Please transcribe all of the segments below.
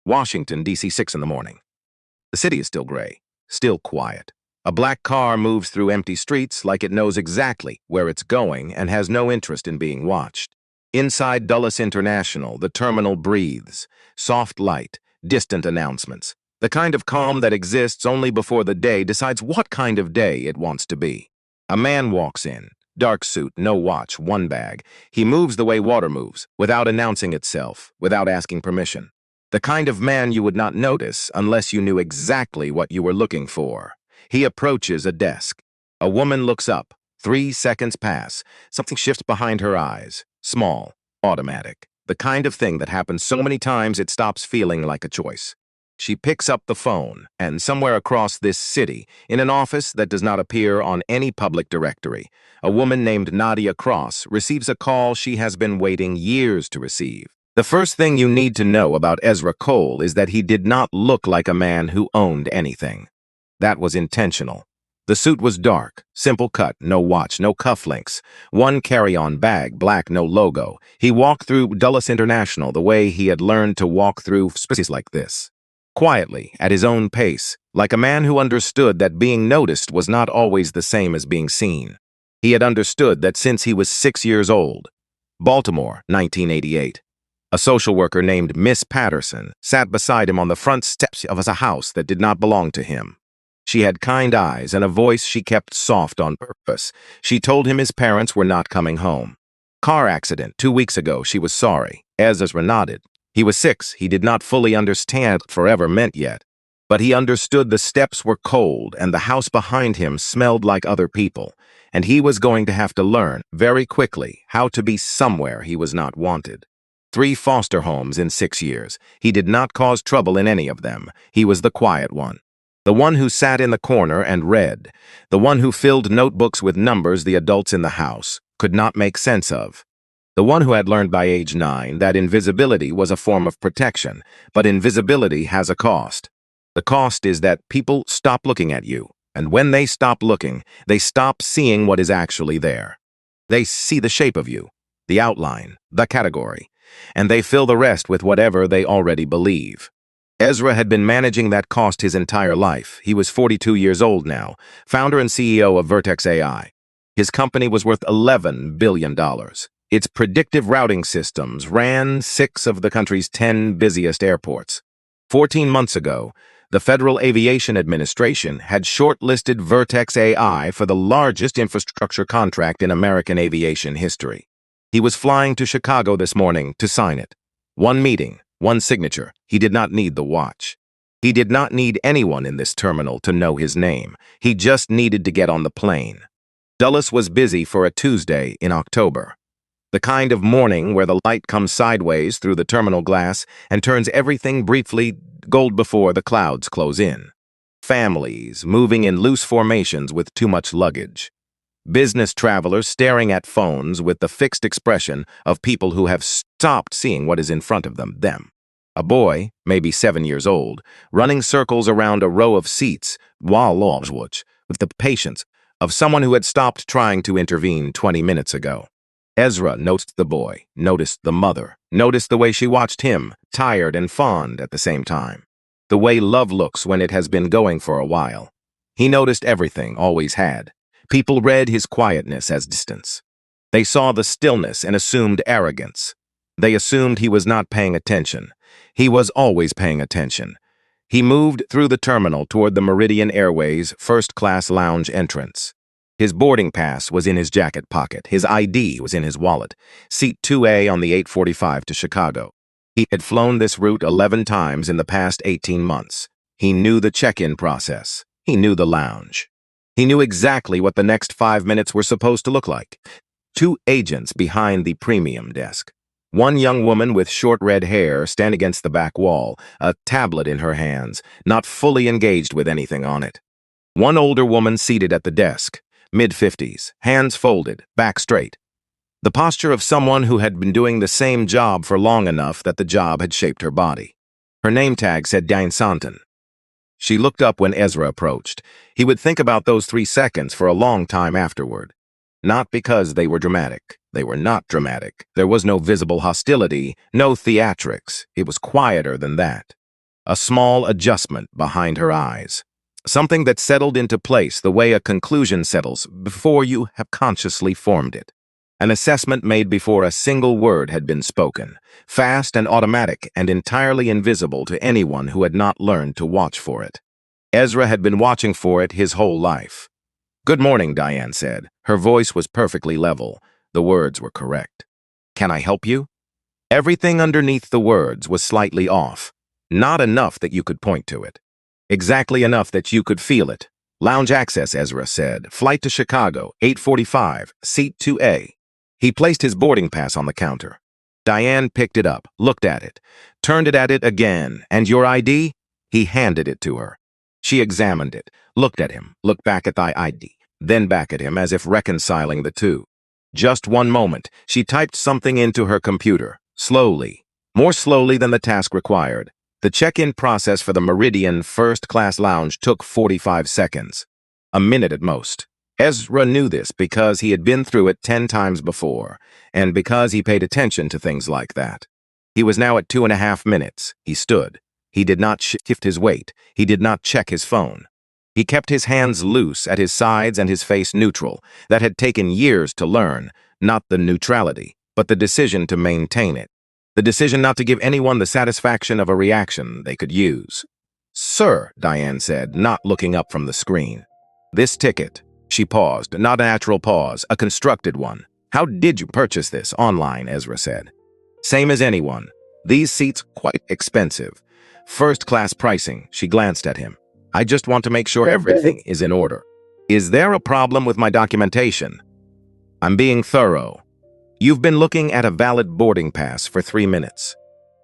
Washington, D.C., 6 in the morning. The city is still gray, still quiet. A black car moves through empty streets like it knows exactly where it's going and has no interest in being watched. Inside Dulles International, the terminal breathes. Soft light, distant announcements. The kind of calm that exists only before the day decides what kind of day it wants to be. A man walks in. Dark suit, no watch, one bag. He moves the way water moves, without announcing itself, without asking permission. The kind of man you would not notice unless you knew exactly what you were looking for. He approaches a desk. A woman looks up. 3 seconds pass. Something shifts behind her eyes. Small, automatic. The kind of thing that happens so many times it stops feeling like a choice. She picks up the phone, and somewhere across this city, in an office that does not appear on any public directory, a woman named Nadia Cross receives a call she has been waiting years to receive. The first thing you need to know about Ezra Cole is that he did not look like a man who owned anything. That was intentional. The suit was dark, simple cut, no watch, no cufflinks. One carry-on bag, black, no logo. He walked through Dulles International the way he had learned to walk through spaces like this. Quietly, at his own pace, like a man who understood that being noticed was not always the same as being seen. He had understood that since he was 6 years old. Baltimore, 1988. A social worker named Miss Patterson sat beside him on the front steps of a house that did not belong to him. She had kind eyes and a voice she kept soft on purpose. She told him his parents were not coming home. Car accident 2 weeks ago, she was sorry. Ezra nodded. He was 6. He did not fully understand what forever meant yet. But he understood the steps were cold and the house behind him smelled like other people. And he was going to have to learn, very quickly, how to be somewhere he was not wanted. 3 foster homes in 6 years. He did not cause trouble in any of them. He was the quiet one. The one who sat in the corner and read. The one who filled notebooks with numbers the adults in the house could not make sense of. The one who had learned by age 9 that invisibility was a form of protection, but invisibility has a cost. The cost is that people stop looking at you, and when they stop looking, they stop seeing what is actually there. They see the shape of you, the outline, the category, and they fill the rest with whatever they already believe. Ezra had been managing that cost his entire life. He was 42 years old now, founder and CEO of Vertex AI. His company was worth $11 billion. Its predictive routing systems ran 6 of the country's 10 busiest airports. 14 months ago, the Federal Aviation Administration had shortlisted Vertex AI for the largest infrastructure contract in American aviation history. He was flying to Chicago this morning to sign it. 1 meeting, 1 signature. He did not need the watch. He did not need anyone in this terminal to know his name. He just needed to get on the plane. Dulles was busy for a Tuesday in October. The kind of morning where the light comes sideways through the terminal glass and turns everything briefly gold before the clouds close in. Families moving in loose formations with too much luggage. Business travelers staring at phones with the fixed expression of people who have stopped seeing what is in front of them. A boy, maybe 7 years old, running circles around a row of seats with the patience of someone who had stopped trying to intervene 20 minutes ago. Ezra noticed the boy, noticed the mother, noticed the way she watched him, tired and fond at the same time. The way love looks when it has been going for a while. He noticed everything, always had. People read his quietness as distance. They saw the stillness and assumed arrogance. They assumed he was not paying attention. He was always paying attention. He moved through the terminal toward the Meridian Airways first-class lounge entrance. His boarding pass was in his jacket pocket. His ID was in his wallet. Seat 2A on the 845 to Chicago. He had flown this route 11 times in the past 18 months. He knew the check-in process. He knew the lounge. He knew exactly what the next 5 minutes were supposed to look like. 2 agents behind the premium desk. 1 young woman with short red hair stand against the back wall, a tablet in her hands, not fully engaged with anything on it. 1 older woman seated at the desk. Mid-50s, hands folded, back straight. The posture of someone who had been doing the same job for long enough that the job had shaped her body. Her name tag said Diane Santon. She looked up when Ezra approached. He would think about those 3 seconds for a long time afterward. Not because they were dramatic. They were not dramatic. There was no visible hostility, no theatrics. It was quieter than that. a small adjustment behind her eyes. Something that settled into place the way a conclusion settles before you have consciously formed it. An assessment made before a single word had been spoken, fast and automatic and entirely invisible to anyone who had not learned to watch for it. Ezra had been watching for it his whole life. "Good morning," Diane said. Her voice was perfectly level. The words were correct. "Can I help you?" Everything underneath the words was slightly off. Not enough that you could point to it. Exactly enough that you could feel it. "Lounge access," Ezra said. "Flight to Chicago, 8:45, seat 2A. He placed his boarding pass on the counter. Diane picked it up, looked at it, turned it at it again. "And your ID?" He handed it to her. She examined it, looked at him, looked back at the ID, then back at him as if reconciling the two. Just one moment, she typed something into her computer, slowly, more slowly than the task required. The check-in process for the Meridian first-class lounge took 45 seconds. A minute at most. Ezra knew this because he had been through it 10 times before, and because he paid attention to things like that. He was now at 2.5 minutes. He stood. He did not shift his weight. He did not check his phone. He kept his hands loose at his sides and his face neutral. That had taken years to learn, not the neutrality, but the decision to maintain it. The decision not to give anyone the satisfaction of a reaction they could use. "Sir," Diane said, not looking up from the screen. "This ticket." She paused, not a natural pause, a constructed one. "How did you purchase this?" "Online," Ezra said. "Same as anyone. These seats quite expensive. First-class pricing." She glanced at him. "I just want to make sure everything is in order." "Is there a problem with my documentation?" "I'm being thorough. You've been looking at a valid boarding pass for 3 minutes."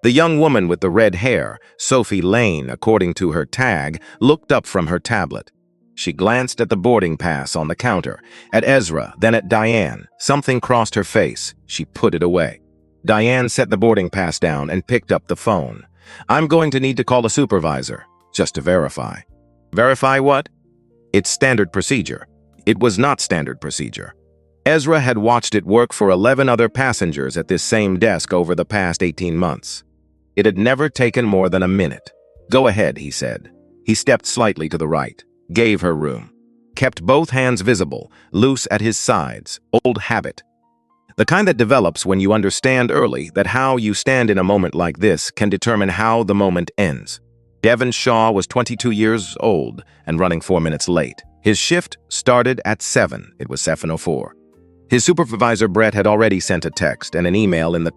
The young woman with the red hair, Sophie Lane, according to her tag, looked up from her tablet. She glanced at the boarding pass on the counter, at Ezra, then at Diane. Something crossed her face. She put it away. Diane set the boarding pass down and picked up the phone. "I'm going to need to call a supervisor, just to verify." "Verify what?" "It's standard procedure." It was not standard procedure. Ezra had watched it work for 11 other passengers at this same desk over the past 18 months. It had never taken more than a minute. "Go ahead," he said. He stepped slightly to the right, gave her room, kept both hands visible, loose at his sides. Old habit. The kind that develops when you understand early that how you stand in a moment like this can determine how the moment ends. Devon Shaw was 22 years old and running 4 minutes late. His shift started at 7. It was 7:04. His supervisor, Brett, had already sent a text and an email in the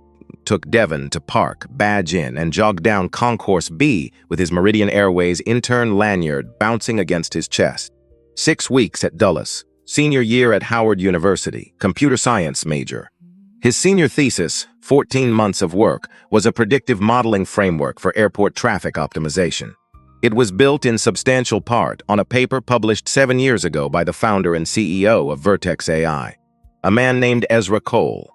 took Devon to park, badge in, and jog down Concourse B with his Meridian Airways intern lanyard bouncing against his chest. 6 weeks at Dulles, senior year at Howard University, computer science major. His senior thesis, 14 months of work, was a predictive modeling framework for airport traffic optimization. It was built in substantial part on a paper published 7 years ago by the founder and CEO of Vertex AI, a man named Ezra Cole.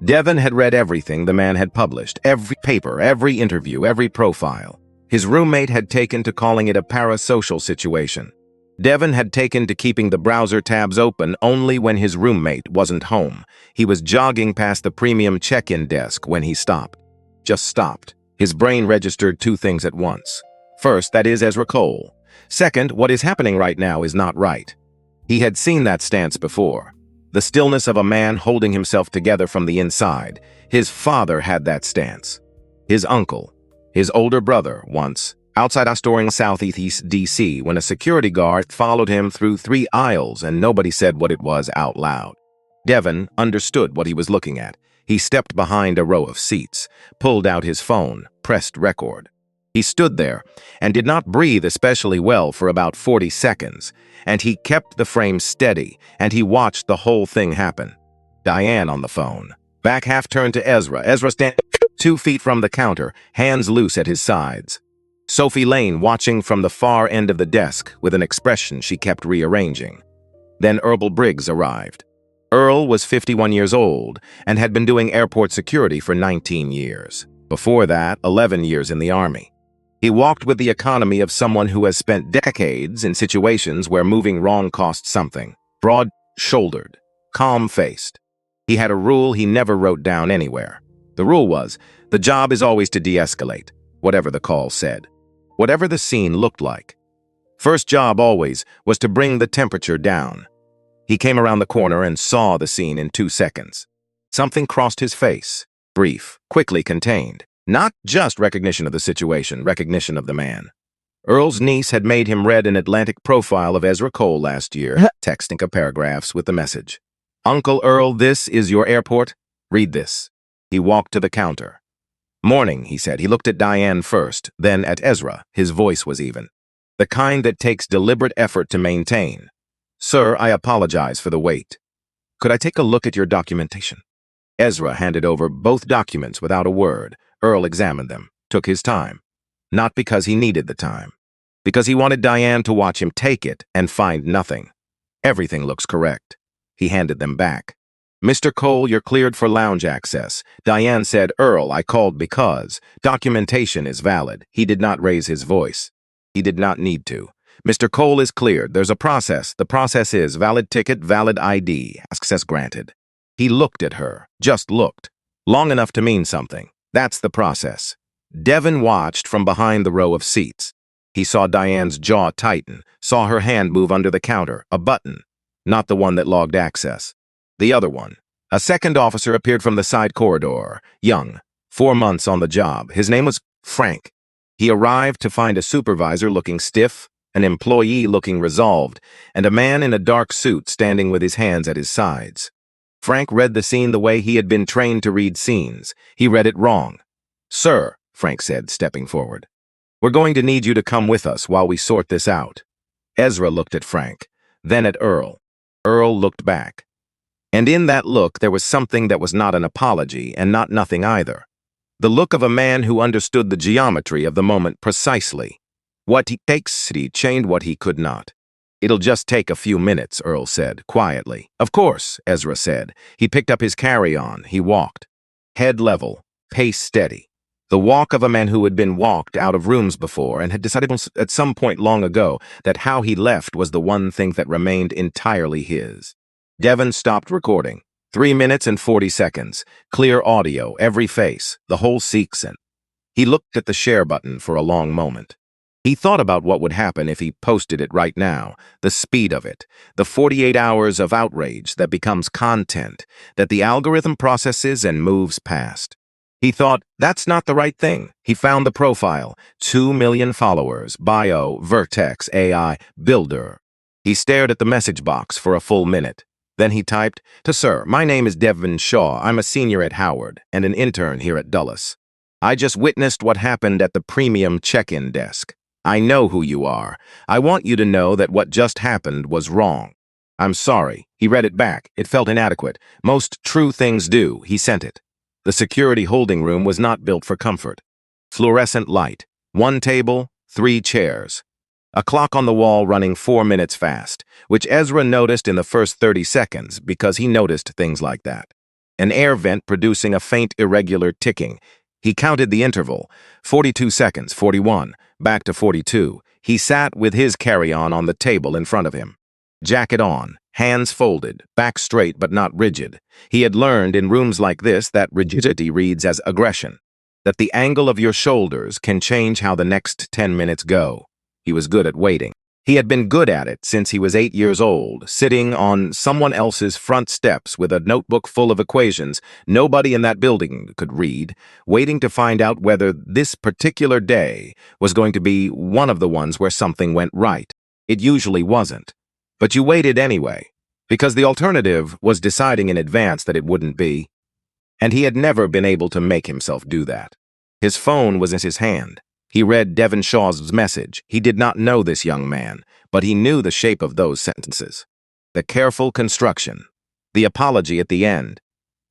Devon had read everything the man had published, every paper, every interview, every profile. His roommate had taken to calling it a parasocial situation. Devon had taken to keeping the browser tabs open only when his roommate wasn't home. He was jogging past the premium check-in desk when he stopped. Just stopped. His brain registered 2 things at once. First, that is Ezra Cole. Second, what is happening right now is not right. He had seen that stance before. The stillness of a man holding himself together from the inside. His father had that stance. His uncle, his older brother, once, outside Astoria, Southeast D.C., when a security guard followed him through 3 aisles and nobody said what it was out loud. Devon understood what he was looking at. He stepped behind a row of seats, pulled out his phone, pressed record. He stood there and did not breathe especially well for about 40 seconds, and he kept the frame steady, and he watched the whole thing happen. Diane on the phone. Back half turned to Ezra. Ezra standing 2 feet from the counter, hands loose at his sides. Sophie Lane watching from the far end of the desk with an expression she kept rearranging. Then Earl Briggs arrived. Earl was 51 years old and had been doing airport security for 19 years. Before that, 11 years in the Army. He walked with the economy of someone who has spent decades in situations where moving wrong cost something. Broad-shouldered, calm-faced. He had a rule he never wrote down anywhere. The rule was, the job is always to de-escalate, whatever the call said. whatever the scene looked like. First job always was to bring the temperature down. He came around the corner and saw the scene in 2 seconds. Something crossed his face. Brief, quickly contained. Not just recognition of the situation, recognition of the man. Earl's niece had made him read an Atlantic profile of Ezra Cole last year, texting a paragraphs with the message. "Uncle Earl, this is your airport. Read this." He walked to the counter. "Morning," he said. He looked at Diane first, then at Ezra. His voice was even. The kind that takes deliberate effort to maintain. "Sir, I apologize for the wait. Could I take a look at your documentation?" Ezra handed over both documents without a word. Earl examined them, took his time. Not because he needed the time. Because he wanted Diane to watch him take it and find nothing. "Everything looks correct." He handed them back. "Mr. Cole, you're cleared for lounge access." Diane said, "Earl, I called because documentation is valid." He did not raise his voice. He did not need to. "Mr. Cole is cleared. There's a process. The process is valid ticket, valid ID. Access granted." He looked at her, just looked. Long enough to mean something. That's the process. Devin watched from behind the row of seats. He saw Diane's jaw tighten, saw her hand move under the counter, a button. Not the one that logged access. The other one. A second officer appeared from the side corridor, young, 4 months on the job. His name was Frank. He arrived to find a supervisor looking stiff, an employee looking resolved, and a man in a dark suit standing with his hands at his sides. Frank read the scene the way he had been trained to read scenes. He read it wrong. "Sir," Frank said, stepping forward, "we're going to need you to come with us while we sort this out." Ezra looked at Frank, then at Earl. Earl looked back. And in that look there was something that was not an apology and not nothing either. The look of a man who understood the geometry of the moment precisely. What he takes, he chained what he could not. "It'll just take a few minutes," Earl said, quietly. "Of course," Ezra said. He picked up his carry-on. He walked. Head level, pace steady. The walk of a man who had been walked out of rooms before and had decided at some point long ago that how he left was the one thing that remained entirely his. Devin stopped recording. 3 minutes and 40 seconds. Clear audio, every face, the whole sequence. He looked at the share button for a long moment. He thought about what would happen if he posted it right now, the speed of it, the 48 hours of outrage that becomes content, that the algorithm processes and moves past. He thought, that's not the right thing. He found the profile, 2 million followers, bio, Vertex, AI, builder. He stared at the message box for a full minute. Then he typed, "To Sir, my name is Devin Shaw. I'm a senior at Howard and an intern here at Dulles. I just witnessed what happened at the premium check-in desk. I know who you are. I want you to know that what just happened was wrong. I'm sorry." He read it back. It felt inadequate. Most true things do. He sent it. The security holding room was not built for comfort. Fluorescent light. 1 table, 3 chairs. A clock on the wall running 4 minutes fast, which Ezra noticed in the first 30 seconds because he noticed things like that. An air vent producing a faint, irregular ticking. He counted the interval. 42 seconds, 41, back to 42. He sat with his carry-on the table in front of him. Jacket on, hands folded, back straight but not rigid. He had learned in rooms like this that rigidity reads as aggression, that the angle of your shoulders can change how the next 10 minutes go. He was good at waiting. He had been good at it since he was 8 years old, sitting on someone else's front steps with a notebook full of equations nobody in that building could read, waiting to find out whether this particular day was going to be one of the ones where something went right. It usually wasn't. But you waited anyway, because the alternative was deciding in advance that it wouldn't be. And he had never been able to make himself do that. His phone was in his hand. He read Devin Shaw's message. He did not know this young man, but he knew the shape of those sentences. The careful construction. The apology at the end.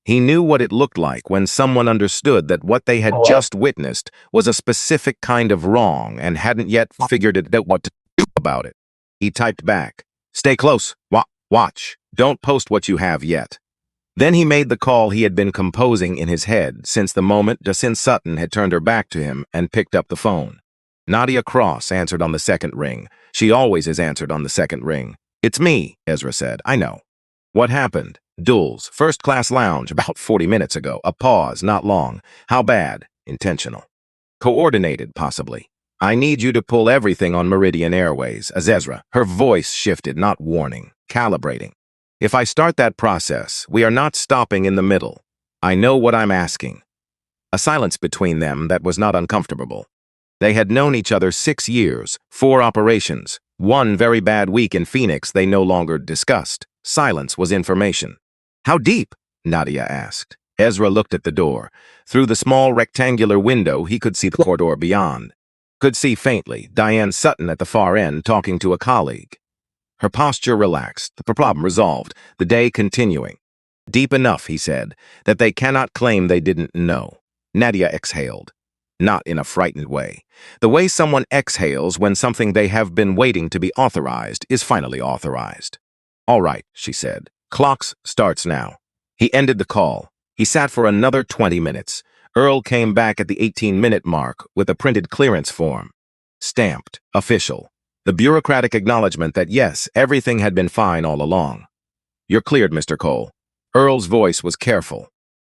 He knew what it looked like when someone understood that what they had just witnessed was a specific kind of wrong and hadn't yet figured out what to do about it. He typed back, "Stay close. Watch. Don't post what you have yet." Then he made the call he had been composing in his head since the moment Jacinth Sutton had turned her back to him and picked up the phone. Nadia Cross answered on the second ring. She always is answered on the second ring. "It's me," Ezra said. "I know." "What happened?" "Duels. First-class lounge about 40 minutes ago. A pause, not long. How bad?" "Intentional." "Coordinated, possibly." I need you to pull everything on Meridian Airways, Ezra. Her voice shifted, not warning, calibrating. If I start that process, we are not stopping in the middle. I know what I'm asking. A silence between them that was not uncomfortable. They had known each other 6 years, 4 operations, one very bad week in Phoenix they no longer discussed. Silence was information. How deep? Nadia asked. Ezra looked at the door. Through the small rectangular window, he could see the corridor beyond. Could see faintly Diane Sutton at the far end talking to a colleague. Her posture relaxed, the problem resolved, the day continuing. Deep enough, he said, that they cannot claim they didn't know. Nadia exhaled. Not in a frightened way. The way someone exhales when something they have been waiting to be authorized is finally authorized. All right, she said. Clocks starts now. He ended the call. He sat for another 20 minutes. Earl came back at the 18-minute mark with a printed clearance form. Stamped, official. The bureaucratic acknowledgement that yes, everything had been fine all along. You're cleared, Mr. Cole. Earl's voice was careful.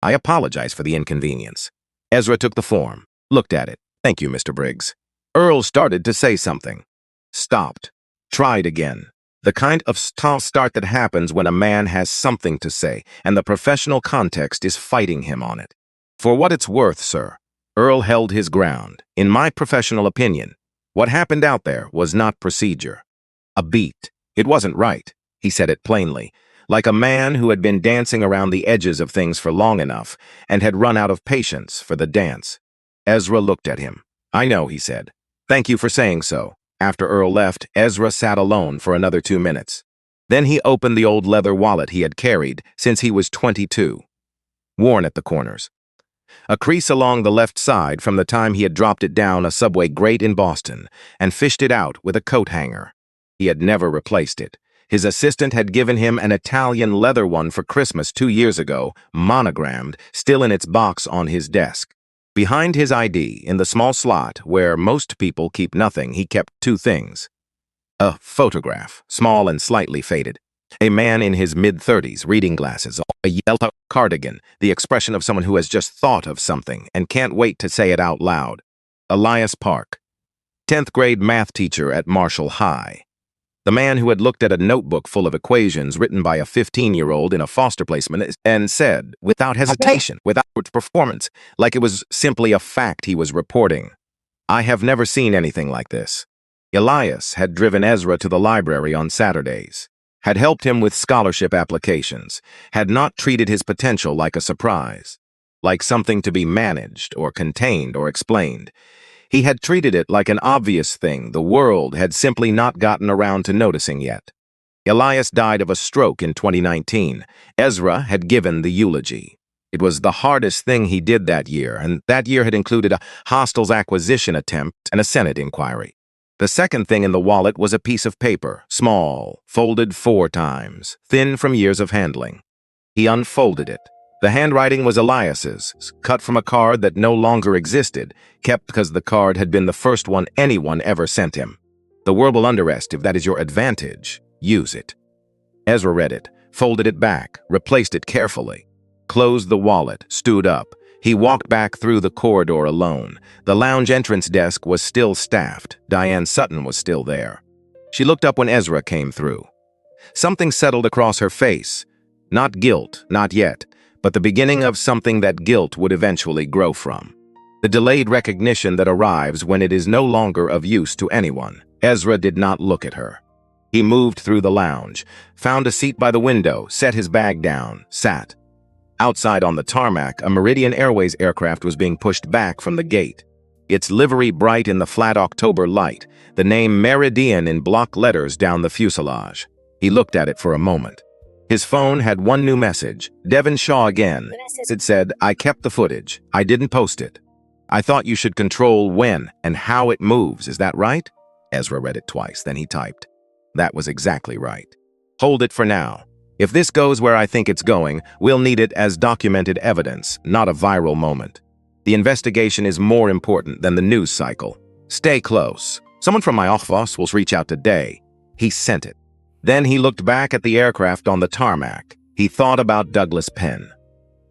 I apologize for the inconvenience. Ezra took the form, looked at it. Thank you, Mr. Briggs. Earl started to say something. Stopped. Tried again. The kind of start that happens when a man has something to say, and the professional context is fighting him on it. For what it's worth, sir, Earl held his ground. In my professional opinion, what happened out there was not procedure. A beat. It wasn't right. He said it plainly, like a man who had been dancing around the edges of things for long enough and had run out of patience for the dance. Ezra looked at him. I know, he said. Thank you for saying so. After Earl left, Ezra sat alone for another 2 minutes. Then he opened the old leather wallet he had carried since he was 22. Worn at the corners. A crease along the left side from the time he had dropped it down a subway grate in Boston and fished it out with a coat hanger. He had never replaced it. His assistant had given him an Italian leather one for Christmas 2 years ago, monogrammed, still in its box on his desk. Behind his ID, in the small slot where most people keep nothing, he kept 2 things. A photograph, small and slightly faded. A man in his mid-30s, reading glasses, a yellow cardigan, the expression of someone who has just thought of something and can't wait to say it out loud. Elias Park, 10th grade math teacher at Marshall High. The man who had looked at a notebook full of equations written by a 15-year-old in a foster placement and said, without hesitation, without performance, like it was simply a fact he was reporting, I have never seen anything like this. Elias had driven Ezra to the library on Saturdays, had helped him with scholarship applications, had not treated his potential like a surprise, like something to be managed or contained or explained. He had treated it like an obvious thing the world had simply not gotten around to noticing yet. Elias died of a stroke in 2019. Ezra had given the eulogy. It was the hardest thing he did that year, and that year had included a hostels acquisition attempt and a Senate inquiry. The second thing in the wallet was a piece of paper, small, folded 4 times, thin from years of handling. He unfolded it. The handwriting was Elias's, cut from a card that no longer existed, kept because the card had been the first one anyone ever sent him. The world will underest if that is your advantage. Use it. Ezra read it, folded it back, replaced it carefully, closed the wallet, stood up. He walked back through the corridor alone. The lounge entrance desk was still staffed. Diane Sutton was still there. She looked up when Ezra came through. Something settled across her face. Not guilt, not yet, but the beginning of something that guilt would eventually grow from. The delayed recognition that arrives when it is no longer of use to anyone. Ezra did not look at her. He moved through the lounge, found a seat by the window, set his bag down, sat. Outside on the tarmac, a Meridian Airways aircraft was being pushed back from the gate. Its livery bright in the flat October light, the name Meridian in block letters down the fuselage. He looked at it for a moment. His phone had one new message. Devon Shaw again. It said, I kept the footage. I didn't post it. I thought you should control when and how it moves. Is that right? Ezra read it twice, then he typed. That was exactly right. Hold it for now. If this goes where I think it's going, we'll need it as documented evidence, not a viral moment. The investigation is more important than the news cycle. Stay close. Someone from my office will reach out today. He sent it. Then he looked back at the aircraft on the tarmac. He thought about Douglas Penn.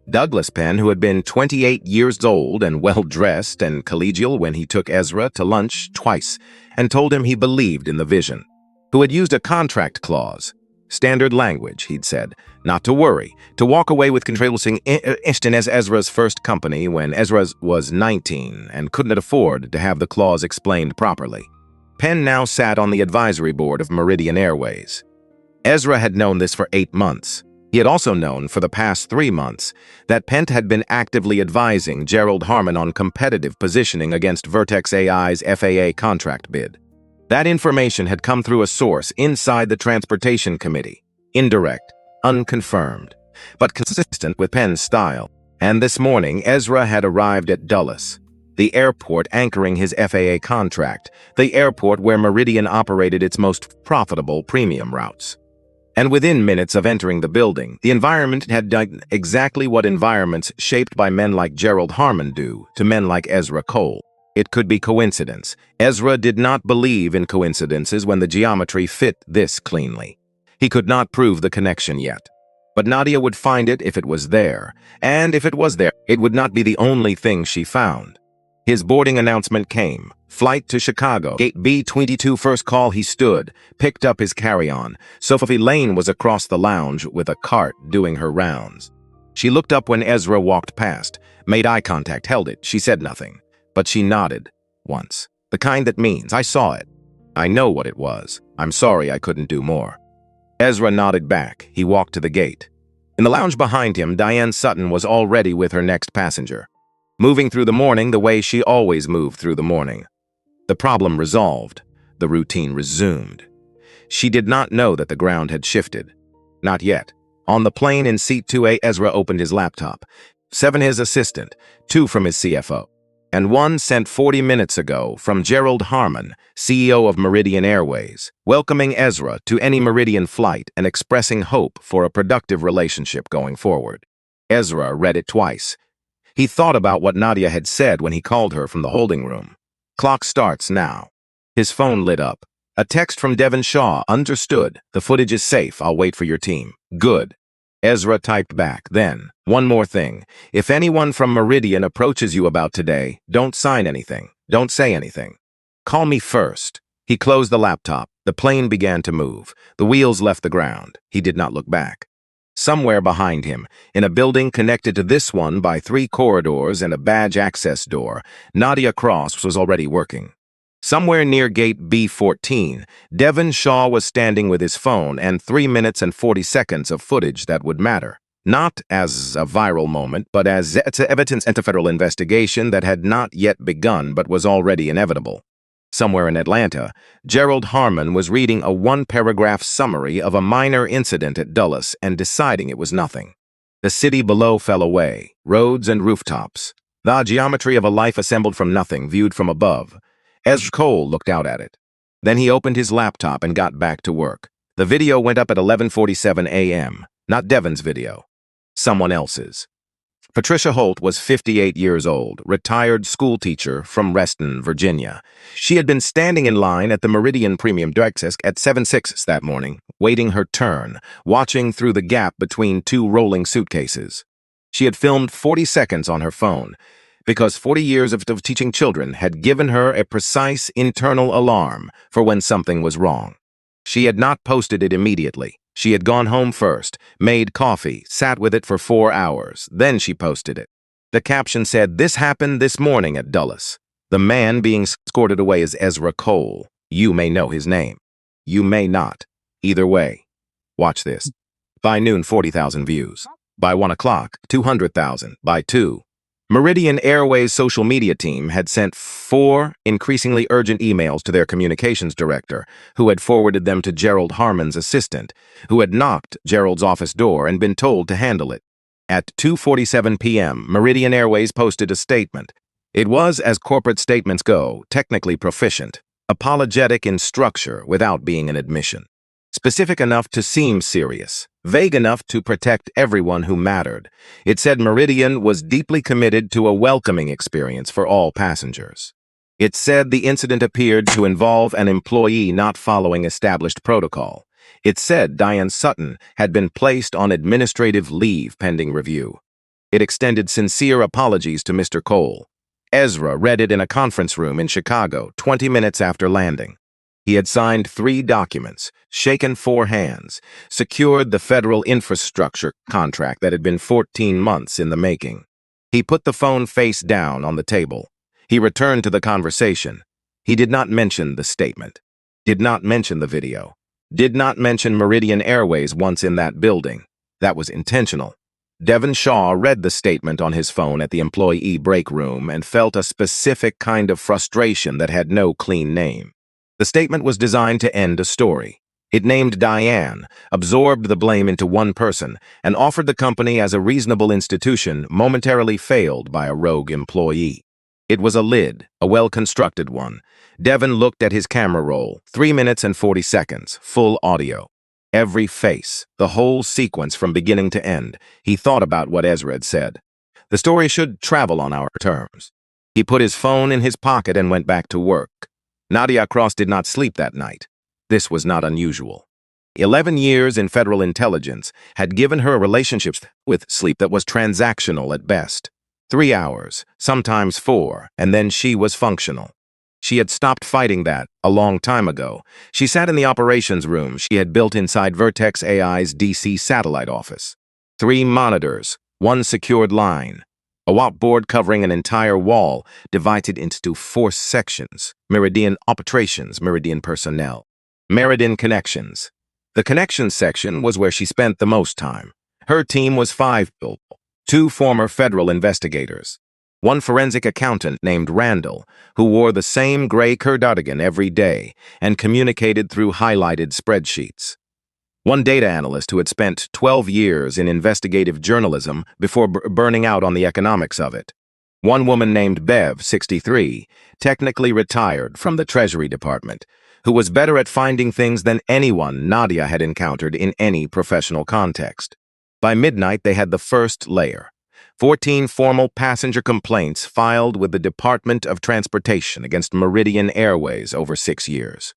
Douglas Penn, who had been 28 years old and well-dressed and collegial when he took Ezra to lunch twice and told him he believed in the vision, who had used a contract clause, standard language, he'd said, not to worry, to walk away with controlling instant as Ezra's first company when Ezra was 19 and couldn't afford to have the clause explained properly. Penn now sat on the advisory board of Meridian Airways. Ezra had known this for 8 months. He had also known for the past 3 months that Penn had been actively advising Gerald Harmon on competitive positioning against Vertex AI's FAA contract bid. That information had come through a source inside the Transportation Committee, indirect, unconfirmed, but consistent with Penn's style. And this morning, Ezra had arrived at Dulles, the airport anchoring his FAA contract, the airport where Meridian operated its most profitable premium routes. And within minutes of entering the building, the environment had done exactly what environments shaped by men like Gerald Harmon do to men like Ezra Cole. It could be coincidence. Ezra did not believe in coincidences when the geometry fit this cleanly. He could not prove the connection yet. But Nadia would find it if it was there, and if it was there, it would not be the only thing she found. His boarding announcement came. Flight to Chicago. Gate B22 first call. He stood, picked up his carry-on. Sophie Lane was across the lounge with a cart doing her rounds. She looked up when Ezra walked past, made eye contact, held it. She said nothing, but she nodded once. The kind that means, I saw it. I know what it was. I'm sorry I couldn't do more. Ezra nodded back. He walked to the gate. In the lounge behind him, Diane Sutton was already with her next passenger, moving through the morning the way she always moved through the morning. The problem resolved, the routine resumed. She did not know that the ground had shifted. Not yet. On the plane in seat 2A, Ezra opened his laptop. 7 his assistant, 2 from his CFO, and 1 sent 40 minutes ago from Gerald Harmon, CEO of Meridian Airways, welcoming Ezra to any Meridian flight and expressing hope for a productive relationship going forward. Ezra read it twice. He thought about what Nadia had said when he called her from the holding room. Clock starts now. His phone lit up. A text from Devon Shaw. Understood. The footage is safe. I'll wait for your team. Good. Ezra typed back. Then, one more thing. If anyone from Meridian approaches you about today, don't sign anything. Don't say anything. Call me first. He closed the laptop. The plane began to move. The wheels left the ground. He did not look back. Somewhere behind him, in a building connected to this one by 3 corridors and a badge access door, Nadia Cross was already working. Somewhere near gate B14, Devon Shaw was standing with his phone and 3 minutes and 40 seconds of footage that would matter. Not as a viral moment, but as evidence in a federal investigation that had not yet begun but was already inevitable. Somewhere in Atlanta, Gerald Harmon was reading a 1-paragraph summary of a minor incident at Dulles and deciding it was nothing. The city below fell away, roads and rooftops. The geometry of a life assembled from nothing, viewed from above. Ezra Cole looked out at it. Then he opened his laptop and got back to work. The video went up at 11:47 a.m. Not Devon's video. Someone else's. Patricia Holt was 58 years old, retired schoolteacher from Reston, Virginia. She had been standing in line at the Meridian Premium Desk at 7-6 that morning, waiting her turn, watching through the gap between 2 rolling suitcases. She had filmed 40 seconds on her phone, because 40 years of teaching children had given her a precise internal alarm for when something was wrong. She had not posted it immediately. She had gone home first, made coffee, sat with it for 4 hours. Then she posted it. The caption said, "This happened this morning at Dulles. The man being escorted away is Ezra Cole. You may know his name. You may not. Either way. Watch this." By noon, 40,000 views. By 1 o'clock, 200,000. By 2. Meridian Airways' social media team had sent 4 increasingly urgent emails to their communications director, who had forwarded them to Gerald Harmon's assistant, who had knocked Gerald's office door and been told to handle it. At 2:47 p.m., Meridian Airways posted a statement. It was, as corporate statements go, technically proficient, apologetic in structure without being an admission, specific enough to seem serious, vague enough to protect everyone who mattered. It said Meridian was deeply committed to a welcoming experience for all passengers. It said the incident appeared to involve an employee not following established protocol. It said Diane Sutton had been placed on administrative leave pending review. It extended sincere apologies to Mr. Cole. Ezra read it in a conference room in Chicago 20 minutes after landing. He had signed 3 documents, shaken 4 hands, secured the federal infrastructure contract that had been 14 months in the making. He put the phone face down on the table. He returned to the conversation. He did not mention the statement, did not mention the video, did not mention Meridian Airways once in that building. That was intentional. Devon Shaw read the statement on his phone at the employee break room and felt a specific kind of frustration that had no clean name. The statement was designed to end a story. It named Diane, absorbed the blame into one person, and offered the company as a reasonable institution momentarily failed by a rogue employee. It was a lid, a well-constructed one. Devon looked at his camera roll, 3 minutes and 40 seconds, full audio. Every face, the whole sequence from beginning to end. He thought about what Ezra had said. The story should travel on our terms. He put his phone in his pocket and went back to work. Nadia Cross did not sleep that night. This was not unusual. 11 years in federal intelligence had given her relationships with sleep that was transactional at best. 3 hours, sometimes 4, and then she was functional. She had stopped fighting that a long time ago. She sat in the operations room she had built inside Vertex AI's DC satellite office. 3 monitors, 1 secured line. A whiteboard covering an entire wall, divided into 4 sections: Meridian Operations, Meridian Personnel, Meridian Connections. The Connections section was where she spent the most time. Her team was 5 people, 2 former federal investigators, 1 forensic accountant named Randall, who wore the same gray cardigan every day and communicated through highlighted spreadsheets, 1 data analyst who had spent 12 years in investigative journalism before burning out on the economics of it, 1 woman named Bev, 63, technically retired from the Treasury Department, who was better at finding things than anyone Nadia had encountered in any professional context. By midnight, they had the first layer: 14 formal passenger complaints filed with the Department of Transportation against Meridian Airways over 6 years.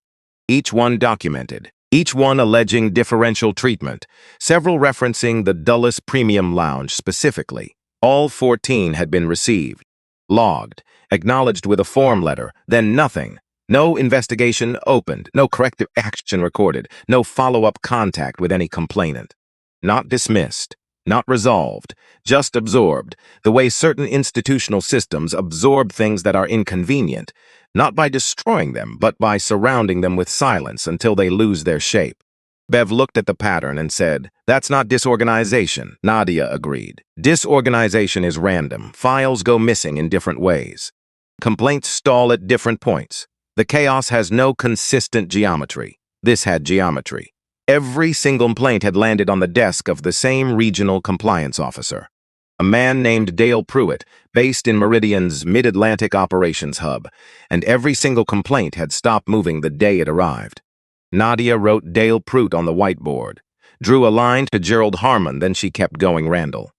Each one documented. Each one alleging differential treatment, several referencing the Dulles Premium Lounge specifically. All 14 had been received, logged, acknowledged with a form letter, then nothing. No investigation opened, no corrective action recorded, no follow-up contact with any complainant. Not dismissed, not resolved, just absorbed, the way certain institutional systems absorb things that are inconvenient, not by destroying them, but by surrounding them with silence until they lose their shape. Bev looked at the pattern and said, "That's not disorganization." Nadia agreed. Disorganization is random. Files go missing in different ways. Complaints stall at different points. The chaos has no consistent geometry. This had geometry. Every single complaint had landed on the desk of the same regional compliance officer, a man named Dale Pruitt, based in Meridian's Mid-Atlantic Operations Hub, and every single complaint had stopped moving the day it arrived. Nadia wrote Dale Pruitt on the whiteboard, drew a line to Gerald Harmon, then she kept going Randall.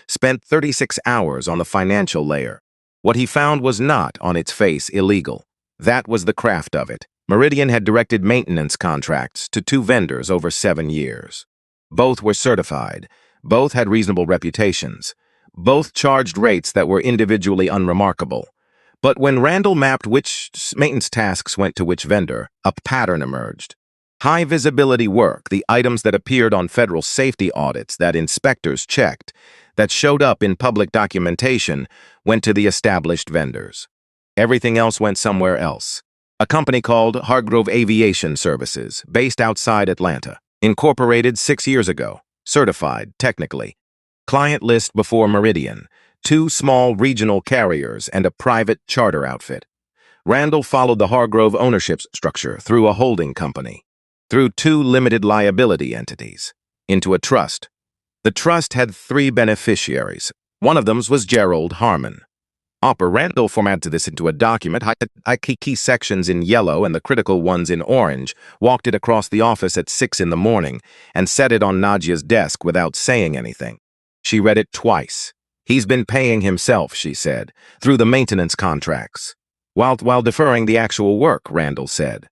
Spent 36 hours on the financial layer. What he found was not, on its face, illegal. That was the craft of it. Meridian had directed maintenance contracts to 2 vendors over 7 years. Both were certified. Both had reasonable reputations. Both charged rates that were individually unremarkable. But when Randall mapped which maintenance tasks went to which vendor, a pattern emerged. High-visibility work, the items that appeared on federal safety audits that inspectors checked, that showed up in public documentation, went to the established vendors. Everything else went somewhere else. A company called Hargrove Aviation Services, based outside Atlanta, incorporated 6 years ago, certified, technically. Client list before Meridian, 2 small regional carriers and a private charter outfit. Randall followed the Hargrove ownership structure through a holding company, through 2 limited liability entities, into a trust. The trust had 3 beneficiaries. One of them was Gerald Harmon. Randall formatted this into a document, highlighted key sections in yellow and the critical ones in orange, walked it across the office at 6 in the morning, and set it on Nadia's desk without saying anything. She read it twice. "He's been paying himself," she said, "through the maintenance contracts, while deferring the actual work," Randall said.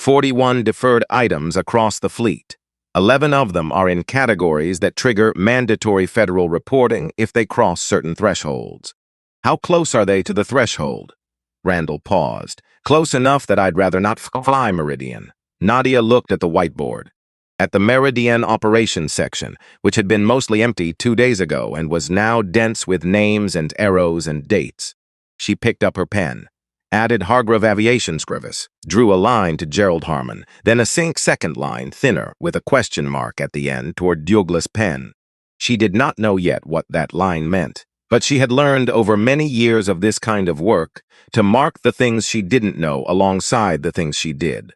41 deferred items across the fleet. 11 of them are in categories that trigger mandatory federal reporting if they cross certain thresholds. How close are they to the threshold? Randall paused. Close enough that I'd rather not fly Meridian. Nadia looked at the whiteboard. At the Meridian operations section, which had been mostly empty 2 days ago and was now dense with names and arrows and dates. She picked up her pen, added Hargrave Aviation Scrivis, drew a line to Gerald Harmon, then a second line, thinner, with a question mark at the end toward Douglas Penn. She did not know yet what that line meant, but she had learned over many years of this kind of work to mark the things she didn't know alongside the things she did.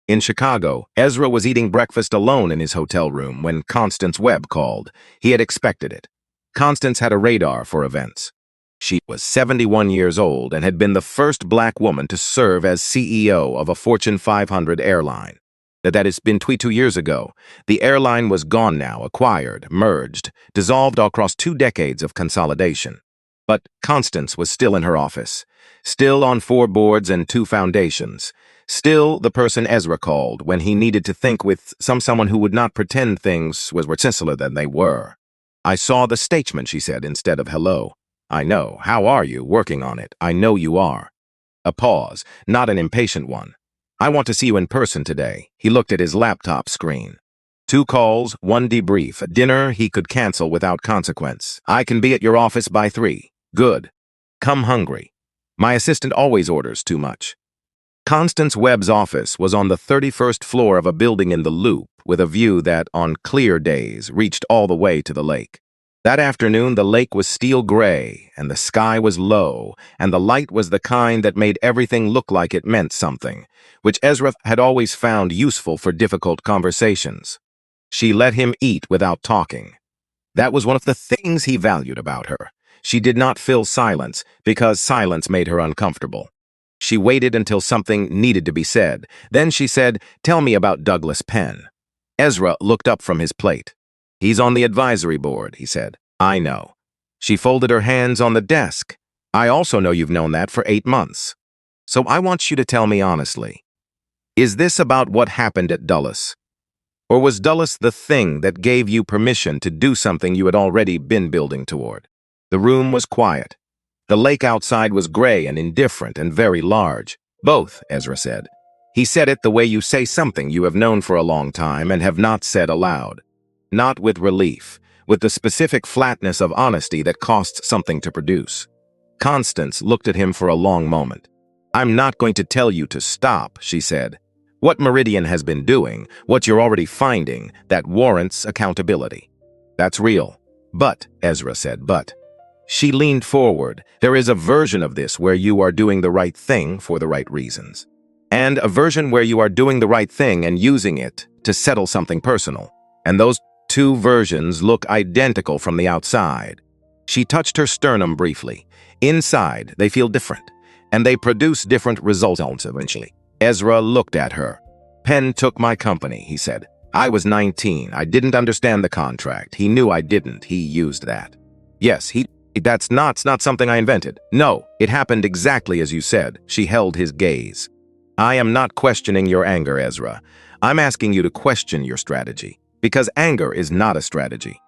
In Chicago, Ezra was eating breakfast alone in his hotel room when Constance Webb called. He had expected it. Constance had a radar for events. She was 71 years old and had been the first black woman to serve as CEO of a Fortune 500 airline. That has been 22 years ago. The airline was gone now, acquired, merged, dissolved across 2 decades of consolidation. But Constance was still in her office, still on 4 boards and 2 foundations, still the person Ezra called when he needed to think with someone who would not pretend things were simpler than they were. I saw the statement, she said, instead of hello. I know. How are you? Working on it. I know you are. A pause, not an impatient one. I want to see you in person today. He looked at his laptop screen. 2 calls, 1 debrief, a dinner he could cancel without consequence. I can be at your office by 3. Good. Come hungry. My assistant always orders too much. Constance Webb's office was on the 31st floor of a building in the Loop with a view that, on clear days, reached all the way to the lake. That afternoon, the lake was steel gray, and the sky was low, and the light was the kind that made everything look like it meant something, which Ezra had always found useful for difficult conversations. She let him eat without talking. That was one of the things he valued about her. She did not fill silence, because silence made her uncomfortable. She waited until something needed to be said. Then she said, "Tell me about Douglas Penn." Ezra looked up from his plate. "He's on the advisory board," he said. "I know." She folded her hands on the desk. "I also know you've known that for 8 months. So I want you to tell me honestly. Is this about what happened at Dulles? Or was Dulles the thing that gave you permission to do something you had already been building toward?" The room was quiet. The lake outside was gray and indifferent and very large. "Both," Ezra said. He said it the way you say something you have known for a long time and have not said aloud. Not with relief, with the specific flatness of honesty that costs something to produce. Constance looked at him for a long moment. "I'm not going to tell you to stop," she said. "What Meridian has been doing, what you're already finding, that warrants accountability. That's real." "But," Ezra said, "but." She leaned forward. "There is a version of this where you are doing the right thing for the right reasons. And a version where you are doing the right thing and using it to settle something personal. And those 2 versions look identical from the outside." She touched her sternum briefly. "Inside, they feel different, and they produce different results eventually." Ezra looked at her. "Penn took my company," he said. "I was 19. I didn't understand the contract. He knew I didn't. He used that." "Yes, that's not something I invented. No, it happened exactly as you said." She held his gaze. "I am not questioning your anger, Ezra. I'm asking you to question your strategy. Because anger is not a strategy.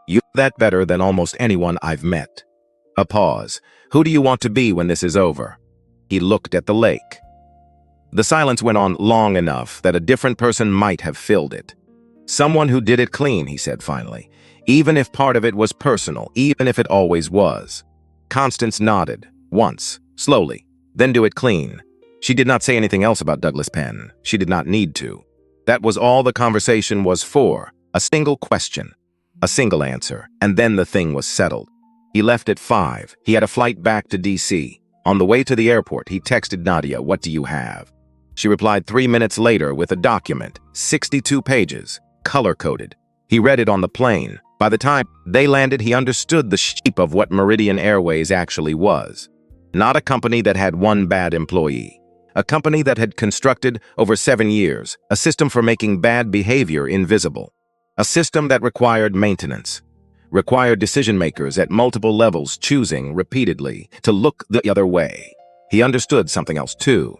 You know that better than almost anyone I've met." A pause. "Who do you want to be when this is over?" He looked at the lake. The silence went on long enough that a different person might have filled it. "Someone who did it clean," he said finally. "Even if part of it was personal, even if it always was." Constance nodded, once, slowly, then do it clean. She did not say anything else about Douglas Penn. She did not need to. That was all the conversation was for, a single question, a single answer, and then the thing was settled. He left at 5. He had a flight back to D.C. On the way to the airport, he texted Nadia, "What do you have?" She replied 3 minutes later with a document, 62 pages, color-coded. He read it on the plane. By the time they landed, he understood the shape of what Meridian Airways actually was. Not a company that had one bad employee. A company that had constructed, over 7 years, a system for making bad behavior invisible. A system that required maintenance. Required decision-makers at multiple levels choosing, repeatedly, to look the other way. He understood something else, too.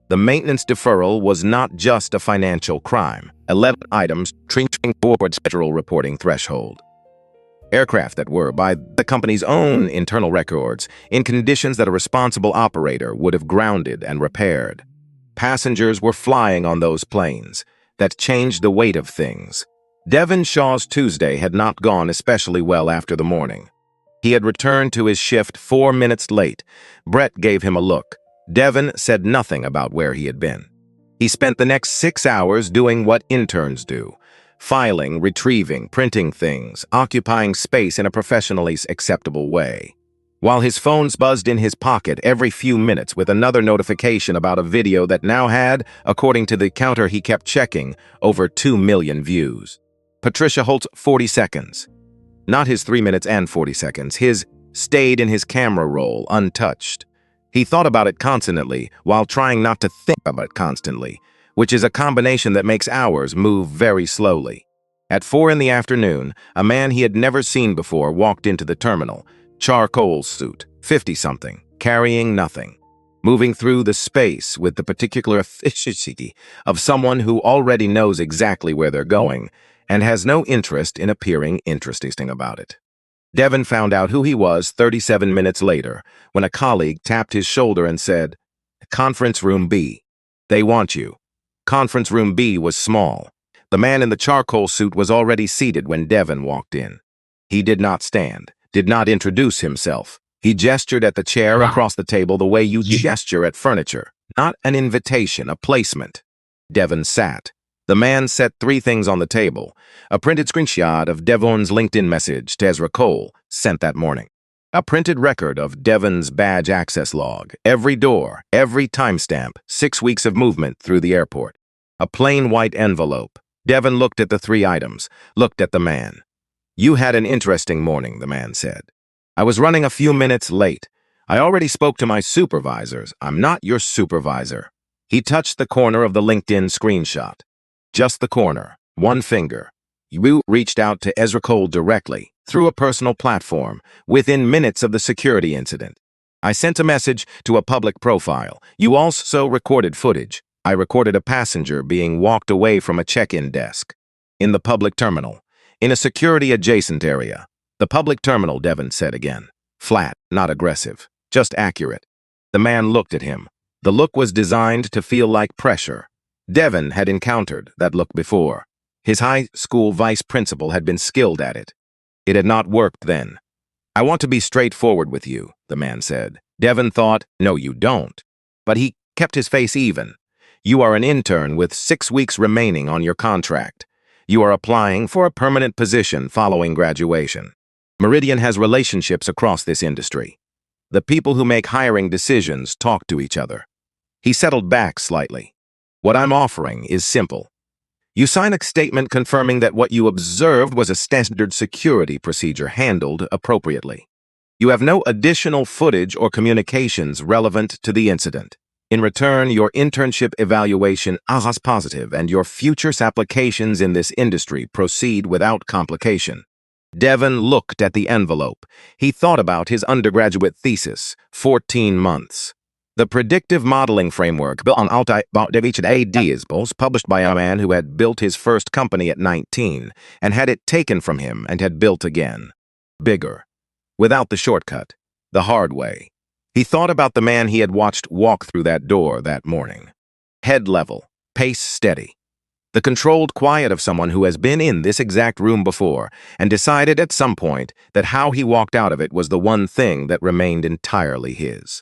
The maintenance deferral was not just a financial crime. 11 items trending towards federal reporting threshold. Aircraft that were, by the company's own internal records, in conditions that a responsible operator would have grounded and repaired. Passengers were flying on those planes. That changed the weight of things. Devon Shaw's Tuesday had not gone especially well after the morning. He had returned to his shift 4 minutes late. Brett gave him a look. Devon said nothing about where he had been. He spent the next 6 hours doing what interns do. Filing, retrieving, printing things, occupying space in a professionally acceptable way. While his phones buzzed in his pocket every few minutes with another notification about a video that now had, according to the counter he kept checking, over 2 million views. Patricia Holt's 40 seconds. Not his 3 minutes and 40 seconds. His stayed in his camera roll, untouched. He thought about it constantly while trying not to think about it constantly, which is a combination that makes hours move very slowly. At 4 in the afternoon, a man he had never seen before walked into the terminal, charcoal suit, 50-something, carrying nothing, moving through the space with the particular efficiency of someone who already knows exactly where they're going and has no interest in appearing interesting about it. Devon found out who he was 37 minutes later when a colleague tapped his shoulder and said, "Conference room B. They want you." Conference room B was small. The man in the charcoal suit was already seated when Devon walked in. He did not stand, did not introduce himself. He gestured at the chair across the table the way you gesture at furniture, not an invitation, a placement. Devon sat. The man set 3 things on the table. A printed screenshot of Devon's LinkedIn message to Ezra Cole, sent that morning. A printed record of Devon's badge access log, every door, every timestamp, 6 weeks of movement through the airport. A plain white envelope. Devon looked at the 3 items, looked at the man. "You had an interesting morning," the man said. "I was running a few minutes late. I already spoke to my supervisors. I'm not your supervisor." He touched the corner of the LinkedIn screenshot. Just the corner, 1 finger. You reached out to Ezra Cole directly, through a personal platform, within minutes of the security incident. I sent a message to a public profile. You also recorded footage. I recorded a passenger being walked away from a check-in desk. In the public terminal. In a security-adjacent area. The public terminal, Devon said again. Flat, not aggressive, just accurate. The man looked at him. The look was designed to feel like pressure. Devon had encountered that look before. His high school vice principal had been skilled at it. It had not worked then. "I want to be straightforward with you," the man said. Devon thought, "No, you don't." But he kept his face even. "You are an intern with 6 weeks remaining on your contract. You are applying for a permanent position following graduation. Meridian has relationships across this industry. The people who make hiring decisions talk to each other." He settled back slightly. "What I'm offering is simple. You sign a statement confirming that what you observed was a standard security procedure handled appropriately. You have no additional footage or communications relevant to the incident. In return, your internship evaluation is positive and your future applications in this industry proceed without complication." Devon looked at the envelope. He thought about his undergraduate thesis, 14 months. The predictive modeling framework built on AD published by a man who had built his first company at 19 and had it taken from him and had built again. Bigger. Without the shortcut. The hard way. He thought about the man he had watched walk through that door that morning. Head level. Pace steady. The controlled quiet of someone who has been in this exact room before and decided at some point that how he walked out of it was the one thing that remained entirely his.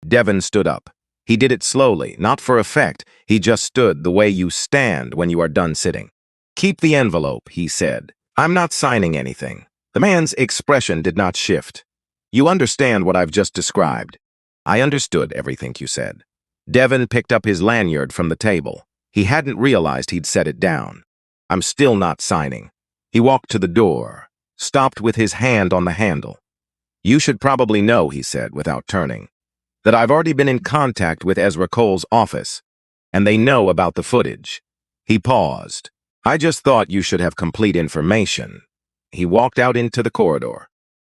Devon stood up. He did it slowly, not for effect. He just stood the way you stand when you are done sitting. "Keep the envelope," he said. "I'm not signing anything." The man's expression did not shift. "You understand what I've just described." "I understood everything you said." Devon picked up his lanyard from the table. He hadn't realized he'd set it down. "I'm still not signing." He walked to the door, stopped with his hand on the handle. "You should probably know," he said without turning, "that I've already been in contact with Ezra Cole's office, and they know about the footage." He paused. "I just thought you should have complete information." He walked out into the corridor.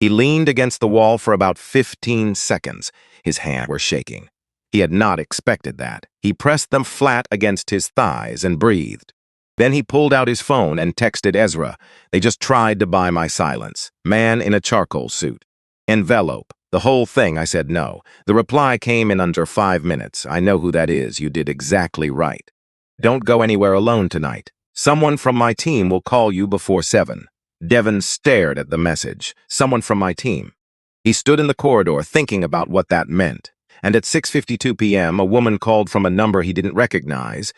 He leaned against the wall for about 15 seconds. His hands were shaking. He had not expected that. He pressed them flat against his thighs and breathed. Then he pulled out his phone and texted Ezra. They just tried to buy my silence. Man in a charcoal suit. Envelope. The whole thing, I said no. The reply came in under 5 minutes. I know who that is. You did exactly right. Don't go anywhere alone tonight. Someone from my team will call you before 7. Devon stared at the message. Someone from my team. He stood in the corridor thinking about what that meant. And at 6:52 p.m., a woman called from a number he didn't recognize,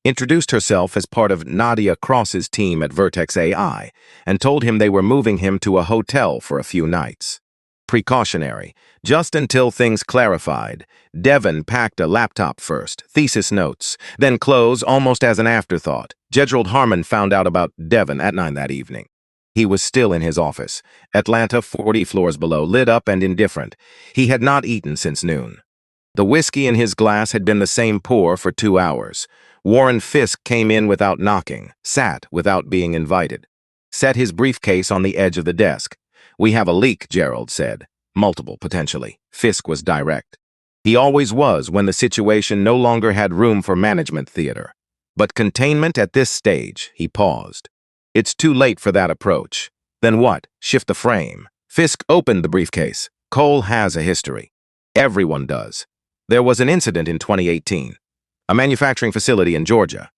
introduced herself as part of Nadia Cross's team at Vertex AI, and told him they were moving him to a hotel for a few nights. Precautionary. Just until things clarified, Devon packed a laptop first, thesis notes, then clothes almost as an afterthought. Gerald Harmon found out about Devon at 9 that evening. He was still in his office, Atlanta 40 floors below, lit up and indifferent. He had not eaten since noon. The whiskey in his glass had been the same pour for 2 hours. Warren Fisk came in without knocking, sat without being invited, set his briefcase on the edge of the desk. We have a leak, Gerald said. Multiple, potentially. Fisk was direct. He always was when the situation no longer had room for management theater. But containment at this stage, he paused. It's too late for that approach. Then what? Shift the frame. Fisk opened the briefcase. Cole has a history. Everyone does. There was an incident in 2018. A manufacturing facility in Georgia.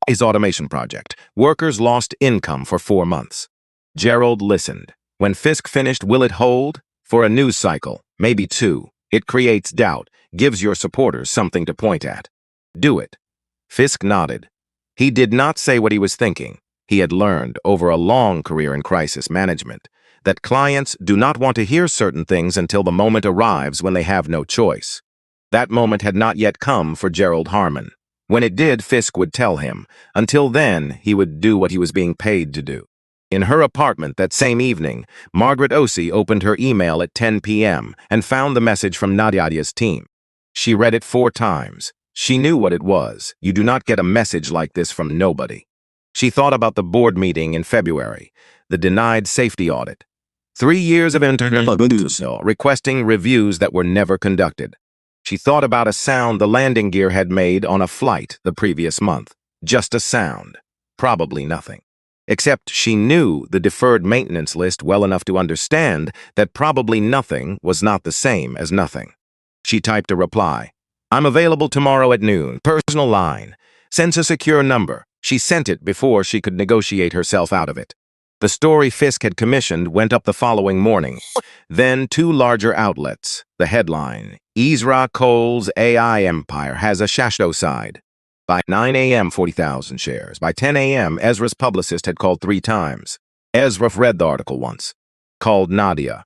His automation project. Workers lost income for 4 months. Gerald listened. When Fisk finished, will it hold? For a news cycle, maybe 2. It creates doubt, gives your supporters something to point at. Do it. Fisk nodded. He did not say what he was thinking. He had learned, over a long career in crisis management, that clients do not want to hear certain things until the moment arrives when they have no choice. That moment had not yet come for Gerald Harmon. When it did, Fisk would tell him. Until then, he would do what he was being paid to do. In her apartment that same evening, Margaret Osei opened her email at 10 p.m. and found the message from Nadia's team. She read it 4 times. She knew what it was. You do not get a message like this from nobody. She thought about the board meeting in February, the denied safety audit. 3 years of internal requesting reviews that were never conducted. She thought about a sound the landing gear had made on a flight the previous month. Just a sound. Probably nothing. Except she knew the deferred maintenance list well enough to understand that probably nothing was not the same as nothing. She typed a reply. I'm available tomorrow at noon. Personal line. Sends a secure number. She sent it before she could negotiate herself out of it. The story Fisk had commissioned went up the following morning. Then 2 larger outlets. The headline, Ezra Cole's AI empire has a shadow side. By 9 a.m., 40,000 shares. By 10 a.m., Ezra's publicist had called 3 times. Ezra read the article once. Called Nadia.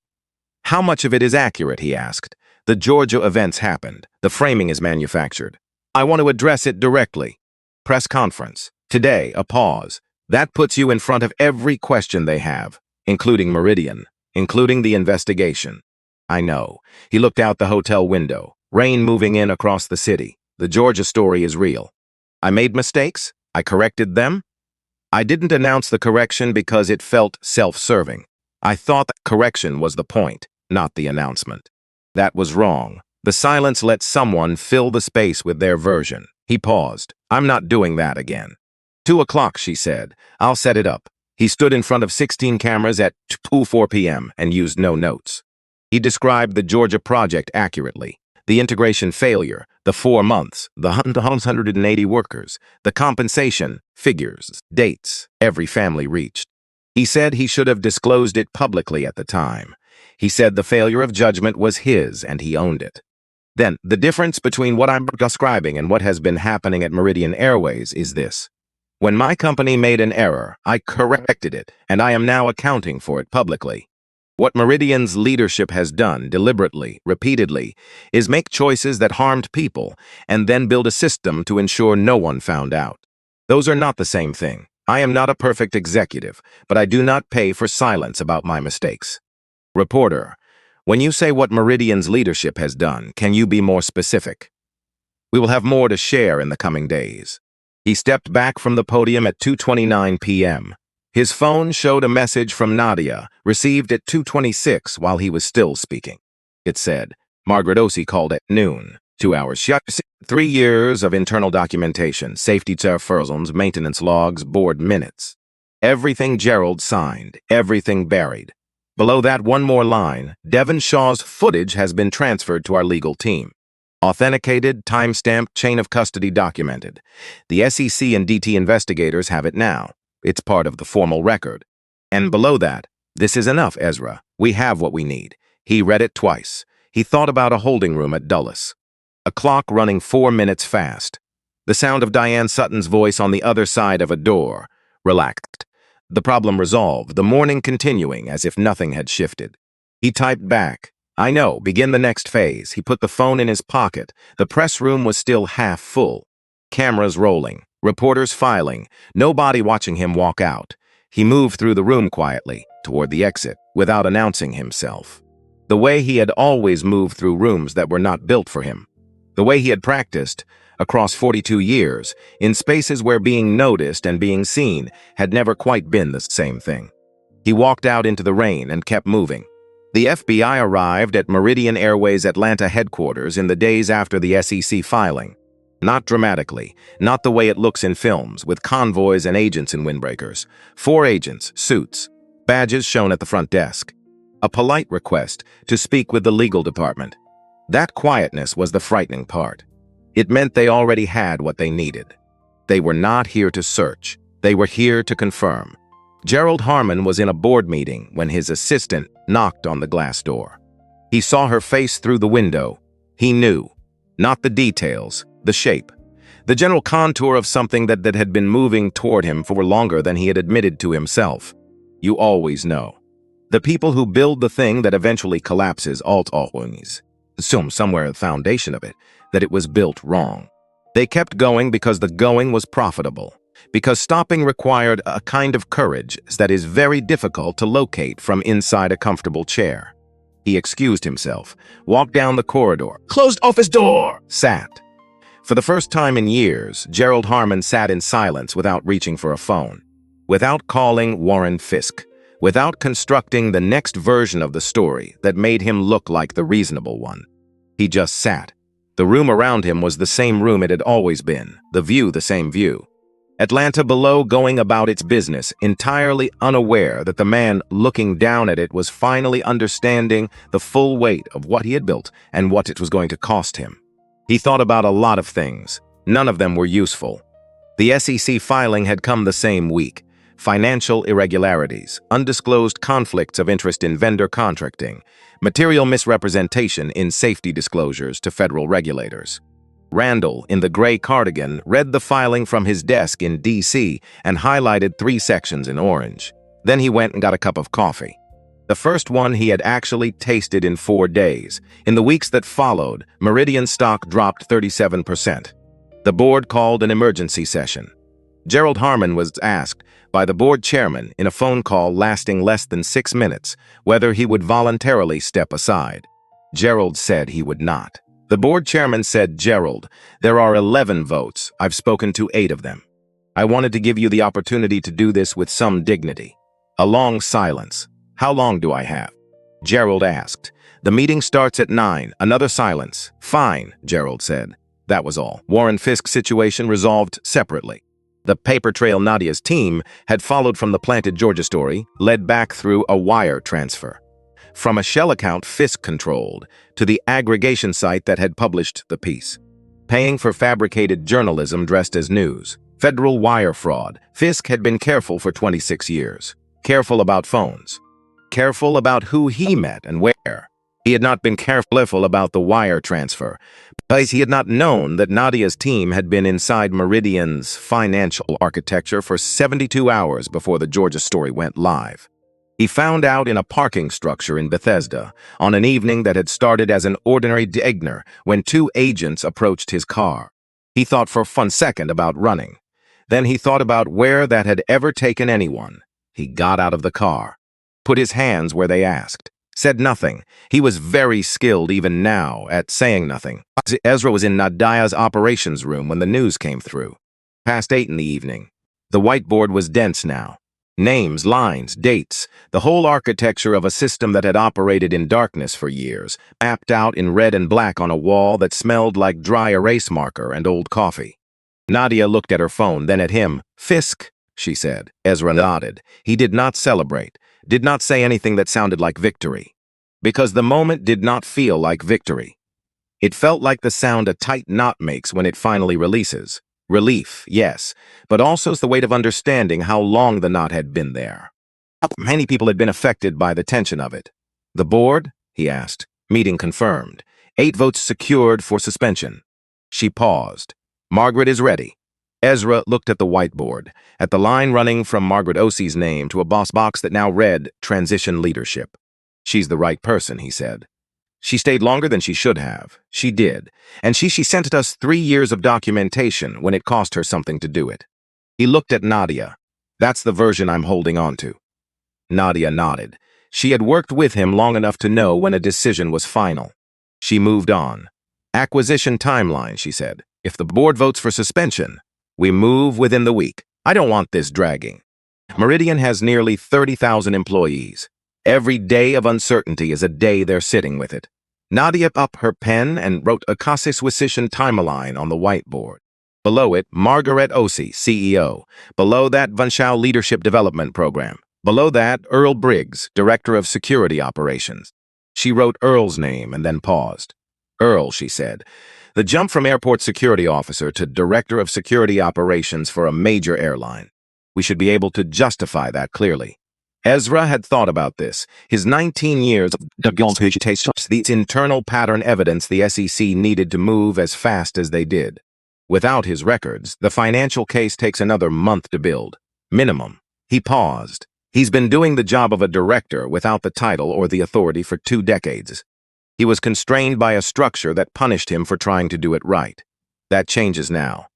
How much of it is accurate, he asked. The Georgia events happened. The framing is manufactured. I want to address it directly. Press conference. Today, a pause. That puts you in front of every question they have, including Meridian, including the investigation. I know. He looked out the hotel window. Rain moving in across the city. The Georgia story is real. I made mistakes. I corrected them. I didn't announce the correction because it felt self-serving. I thought that correction was the point, not the announcement. That was wrong. The silence let someone fill the space with their version. He paused. I'm not doing that again. 2 o'clock, she said. I'll set it up. He stood in front of 16 cameras at 2:04 p.m. and used no notes. He described the Georgia project accurately. The integration failure, the 4 months, the 180 workers, the compensation, figures, dates, every family reached. He said he should have disclosed it publicly at the time. He said the failure of judgment was his and he owned it. Then, the difference between what I'm describing and what has been happening at Meridian Airways is this. When my company made an error, I corrected it, and I am now accounting for it publicly. What Meridian's leadership has done, deliberately, repeatedly, is make choices that harmed people, and then build a system to ensure no one found out. Those are not the same thing. I am not a perfect executive, but I do not pay for silence about my mistakes. Reporter, when you say what Meridian's leadership has done, can you be more specific? We will have more to share in the coming days. He stepped back from the podium at 2:29 p.m. His phone showed a message from Nadia, received at 2:26 while he was still speaking. It said, Margaret Osei called at noon. 2 hours. 3 years of internal documentation, safety referrals, maintenance logs, board minutes. Everything Gerald signed, everything buried. Below that, one more line. Devon Shaw's footage has been transferred to our legal team. Authenticated, time-stamped, chain of custody documented. The SEC and DT investigators have it now. It's part of the formal record. And below that, this is enough, Ezra. We have what we need. He read it twice. He thought about a holding room at Dulles. A clock running 4 minutes fast. The sound of Diane Sutton's voice on the other side of a door. Relaxed. The problem resolved, the morning continuing as if nothing had shifted. He typed back, "I know, begin the next phase." He put the phone in his pocket. The press room was still half full. Cameras rolling, reporters filing, nobody watching him walk out. He moved through the room quietly, toward the exit, without announcing himself. The way he had always moved through rooms that were not built for him. The way he had practiced, across 42 years, in spaces where being noticed and being seen had never quite been the same thing. He walked out into the rain and kept moving. The FBI arrived at Meridian Airways Atlanta headquarters in the days after the SEC filing. Not dramatically, not the way it looks in films, with convoys and agents in windbreakers. 4 agents, suits, badges shown at the front desk. A polite request to speak with the legal department. That quietness was the frightening part. It meant they already had what they needed. They were not here to search. They were here to confirm. Gerald Harmon was in a board meeting when his assistant knocked on the glass door. He saw her face through the window. He knew. Not the details, the shape. The general contour of something that had been moving toward him for longer than he had admitted to himself. You always know. The people who build the thing that eventually collapses always assume somewhere the foundation of it, that it was built wrong. They kept going because the going was profitable, because stopping required a kind of courage that is very difficult to locate from inside a comfortable chair. He excused himself, walked down the corridor, closed office door, sat. For the first time in years, Gerald Harmon sat in silence without reaching for a phone, without calling Warren Fisk, without constructing the next version of the story that made him look like the reasonable one. He just sat. The room around him was the same room it had always been, the view the same view. Atlanta below going about its business, entirely unaware that the man looking down at it was finally understanding the full weight of what he had built and what it was going to cost him. He thought about a lot of things. None of them were useful. The SEC filing had come the same week. Financial irregularities, undisclosed conflicts of interest in vendor contracting, material misrepresentation in safety disclosures to federal regulators. Randall, in the gray cardigan, read the filing from his desk in D.C. and highlighted 3 sections in orange. Then he went and got a cup of coffee. The first one he had actually tasted in 4 days. In the weeks that followed, Meridian stock dropped 37%. The board called an emergency session. Gerald Harmon was asked by the board chairman in a phone call lasting less than 6 minutes whether he would voluntarily step aside. Gerald said he would not. The board chairman said, "Gerald, there are 11 votes. I've spoken to 8 of them. I wanted to give you the opportunity to do this with some dignity." A long silence. "How long do I have?" Gerald asked. "The meeting starts at 9. Another silence. "Fine," Gerald said. That was all. Warren Fisk's situation resolved separately. The paper trail Nadia's team had followed from the planted Georgia story, led back through a wire transfer. From a shell account Fisk controlled to the aggregation site that had published the piece. Paying for fabricated journalism dressed as news. Federal wire fraud. Fisk had been careful for 26 years. Careful about phones. Careful about who he met and where. He had not been careful about the wire transfer, because he had not known that Nadia's team had been inside Meridian's financial architecture for 72 hours before the Georgia story went live. He found out in a parking structure in Bethesda on an evening that had started as an ordinary diner when 2 agents approached his car. He thought for 1 second about running. Then he thought about where that had ever taken anyone. He got out of the car, put his hands where they asked. Said nothing. He was very skilled even now at saying nothing. Ezra was in Nadia's operations room when the news came through. Past 8 in the evening. The whiteboard was dense now. Names, lines, dates, the whole architecture of a system that had operated in darkness for years, mapped out in red and black on a wall that smelled like dry erase marker and old coffee. Nadia looked at her phone, then at him. "Fisk," she said. Ezra nodded. He did not celebrate, did not say anything that sounded like victory. Because the moment did not feel like victory. It felt like the sound a tight knot makes when it finally releases. Relief, yes, but also the weight of understanding how long the knot had been there. Many people had been affected by the tension of it. "The board?" he asked. "Meeting confirmed. 8 votes secured for suspension." She paused. "Margaret is ready." Ezra looked at the whiteboard, at the line running from Margaret Osie's name to a box that now read Transition Leadership. "She's the right person," he said. "She stayed longer than she should have. She did. And she sent us 3 years of documentation when it cost her something to do it." He looked at Nadia. "That's the version I'm holding on to." Nadia nodded. She had worked with him long enough to know when a decision was final. She moved on. "Acquisition timeline," she said. "If the board votes for suspension, we move within the week. I don't want this dragging." Meridian has nearly 30,000 employees. Every day of uncertainty is a day they're sitting with it. Nadia up her pen and wrote a acquisition timeline on the whiteboard. Below it, Margaret Osie, CEO. Below that, Vanchal Leadership Development Program. Below that, Earl Briggs, Director of Security Operations. She wrote Earl's name and then paused. "Earl," she said. "The jump from Airport Security Officer to Director of Security Operations for a major airline. We should be able to justify that clearly." Ezra had thought about this. His 19 years of the internal pattern evidence the SEC needed to move as fast as they did. Without his records, the financial case takes another month to build. Minimum. He paused. He's been doing the job of a director without the title or the authority for 2 decades. He was constrained by a structure that punished him for trying to do it right. That changes now.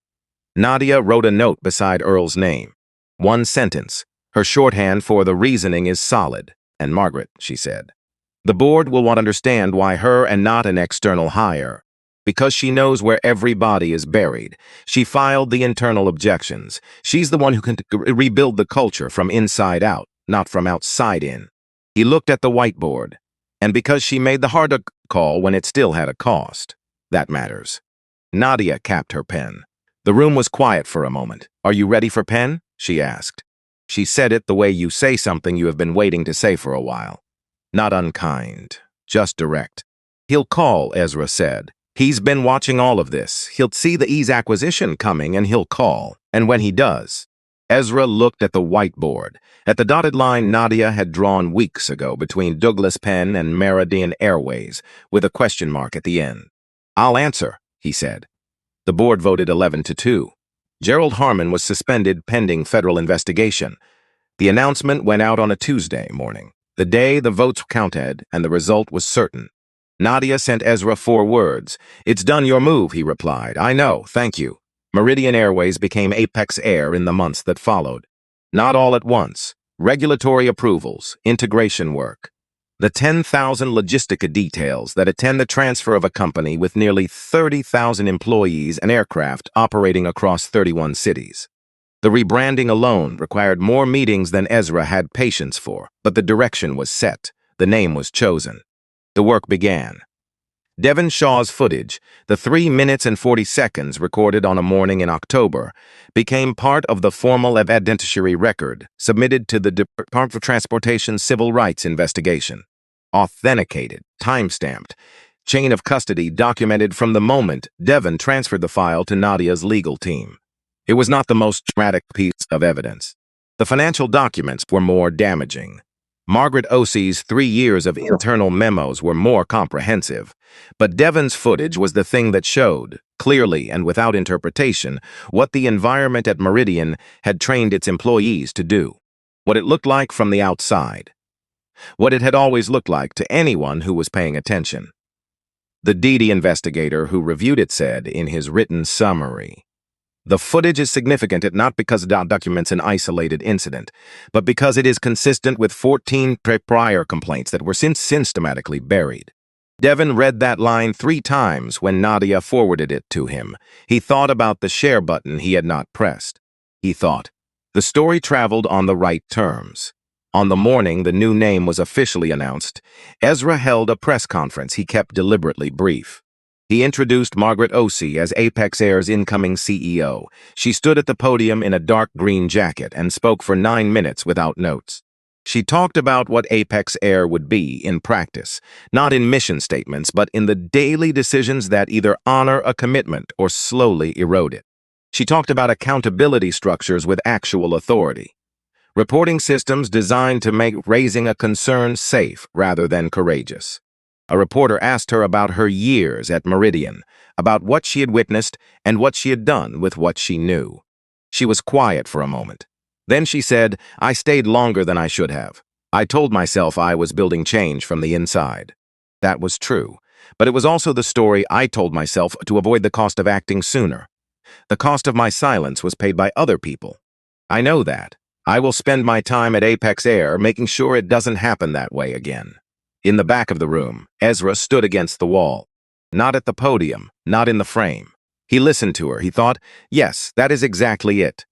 Nadia wrote a note beside Earl's name. 1 sentence. Her shorthand for the reasoning is solid. "And Margaret," she said. "The board will want to understand why her and not an external hire. Because she knows where every body is buried. She filed the internal objections. She's the one who can rebuild the culture from inside out, not from outside in." He looked at the whiteboard. "And because she made the hard call when it still had a cost. That matters." Nadia capped her pen. The room was quiet for a moment. "Are you ready for pen?" she asked. She said it the way you say something you have been waiting to say for a while. Not unkind, just direct. "He'll call," Ezra said. "He's been watching all of this. He'll see the ease acquisition coming and he'll call. And when he does..." Ezra looked at the whiteboard, at the dotted line Nadia had drawn weeks ago between Douglas Penn and Meridian Airways, with a question mark at the end. "I'll answer," he said. The board voted 11-2. Gerald Harmon was suspended pending federal investigation. The announcement went out on a Tuesday morning, the day the votes counted, and the result was certain. Nadia sent Ezra 4 words. "It's done, your move," he replied. "I know, thank you." Meridian Airways became Apex Air in the months that followed. Not all at once. Regulatory approvals, integration work. The 10,000 logistica details that attend the transfer of a company with nearly 30,000 employees and aircraft operating across 31 cities. The rebranding alone required more meetings than Ezra had patience for, but the direction was set. The name was chosen. The work began. Devon Shaw's footage, the 3 minutes and 40 seconds recorded on a morning in October, became part of the formal evidentiary record submitted to the Department of Transportation's Civil Rights investigation. Authenticated, time-stamped, chain of custody documented from the moment Devon transferred the file to Nadia's legal team. It was not the most dramatic piece of evidence. The financial documents were more damaging. Margaret Osie's 3 years of internal memos were more comprehensive, but Devon's footage was the thing that showed, clearly and without interpretation, what the environment at Meridian had trained its employees to do, what it looked like from the outside, what it had always looked like to anyone who was paying attention. The DD investigator who reviewed it said in his written summary, "The footage is significant not because it documents an isolated incident, but because it is consistent with 14 prior complaints that were since systematically buried." Devon read that line 3 times when Nadia forwarded it to him. He thought about the share button he had not pressed. He thought, The story traveled on the right terms. On the morning the new name was officially announced, Ezra held a press conference he kept deliberately brief. He introduced Margaret Osei as Apex Air's incoming CEO. She stood at the podium in a dark green jacket and spoke for 9 minutes without notes. She talked about what Apex Air would be in practice, not in mission statements, but in the daily decisions that either honor a commitment or slowly erode it. She talked about accountability structures with actual authority, reporting systems designed to make raising a concern safe rather than courageous. A reporter asked her about her years at Meridian, about what she had witnessed and what she had done with what she knew. She was quiet for a moment. Then she said, "I stayed longer than I should have. I told myself I was building change from the inside." That was true, but it was also the story I told myself to avoid the cost of acting sooner. The cost of my silence was paid by other people. I know that. I will spend my time at Apex Air making sure it doesn't happen that way again. In the back of the room, Ezra stood against the wall. Not at the podium, not in the frame. He listened to her. He thought, yes, that is exactly it.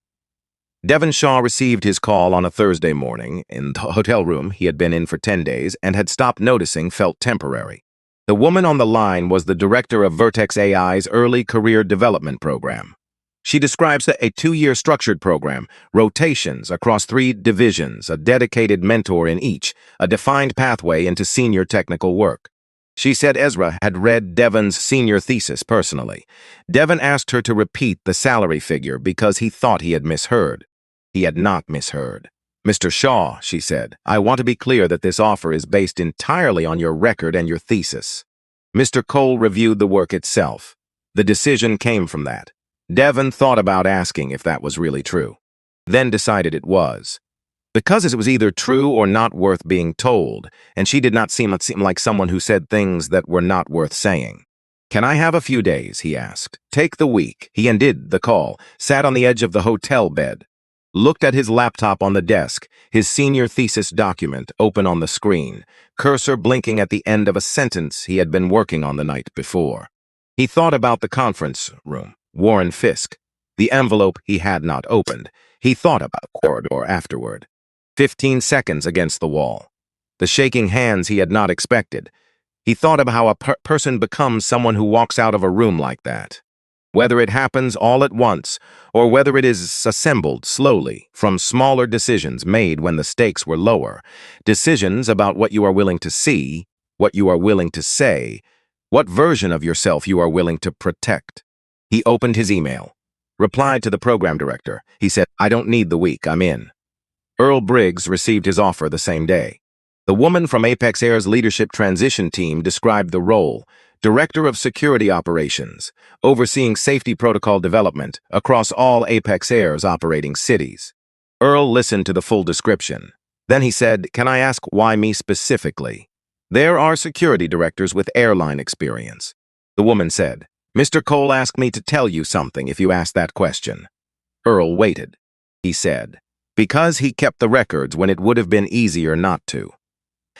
Devon Shaw received his call on a Thursday morning in the hotel room he had been in for 10 days and had stopped noticing felt temporary. The woman on the line was the director of Vertex AI's early career development program. She describes a 2-year structured program, rotations across 3 divisions, a dedicated mentor in each, a defined pathway into senior technical work. She said Ezra had read Devon's senior thesis personally. Devon asked her to repeat the salary figure because he thought he had misheard. He had not misheard. "Mr. Shaw," she said, "I want to be clear that this offer is based entirely on your record and your thesis." Mr. Cole reviewed the work itself. The decision came from that. Devon thought about asking if that was really true, then decided it was. Because it was either true or not worth being told, and she did not seem like someone who said things that were not worth saying. "Can I have a few days?" he asked. "Take the week." He ended the call, sat on the edge of the hotel bed, looked at his laptop on the desk, his senior thesis document open on the screen, cursor blinking at the end of a sentence he had been working on the night before. He thought about the conference room, Warren Fisk, the envelope he had not opened. He thought about the corridor afterward. 15 seconds against the wall. The shaking hands he had not expected. He thought of how a person becomes someone who walks out of a room like that. Whether it happens all at once, or whether it is assembled slowly from smaller decisions made when the stakes were lower, decisions about what you are willing to see, what you are willing to say, what version of yourself you are willing to protect. He opened his email, replied to the program director. He said, "I don't need the week, I'm in." Earl Briggs received his offer the same day. The woman from Apex Air's leadership transition team described the role: Director of Security Operations, overseeing safety protocol development across all Apex Air's operating cities. Earl listened to the full description. Then he said, "Can I ask why me specifically?" "There are security directors with airline experience." The woman said, "Mr. Cole asked me to tell you something if you asked that question." Earl waited. He said, "Because he kept the records when it would have been easier not to.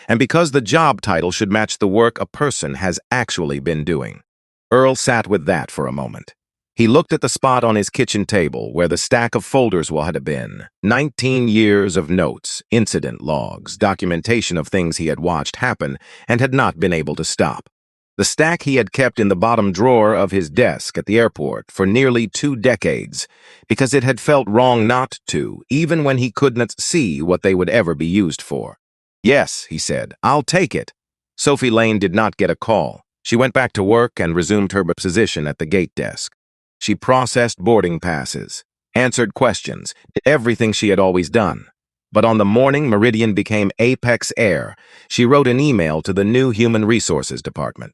And because the job title should match the work a person has actually been doing." Earl sat with that for a moment. He looked at the spot on his kitchen table where the stack of folders had been. 19 years of notes, incident logs, documentation of things he had watched happen and had not been able to stop. The stack he had kept in the bottom drawer of his desk at the airport for nearly 2 decades, because it had felt wrong not to, even when he could not see what they would ever be used for. "Yes," he said, "I'll take it." Sophie Lane did not get a call. She went back to work and resumed her position at the gate desk. She processed boarding passes, answered questions, did everything she had always done. But on the morning Meridian became Apex Air, she wrote an email to the new Human Resources Department.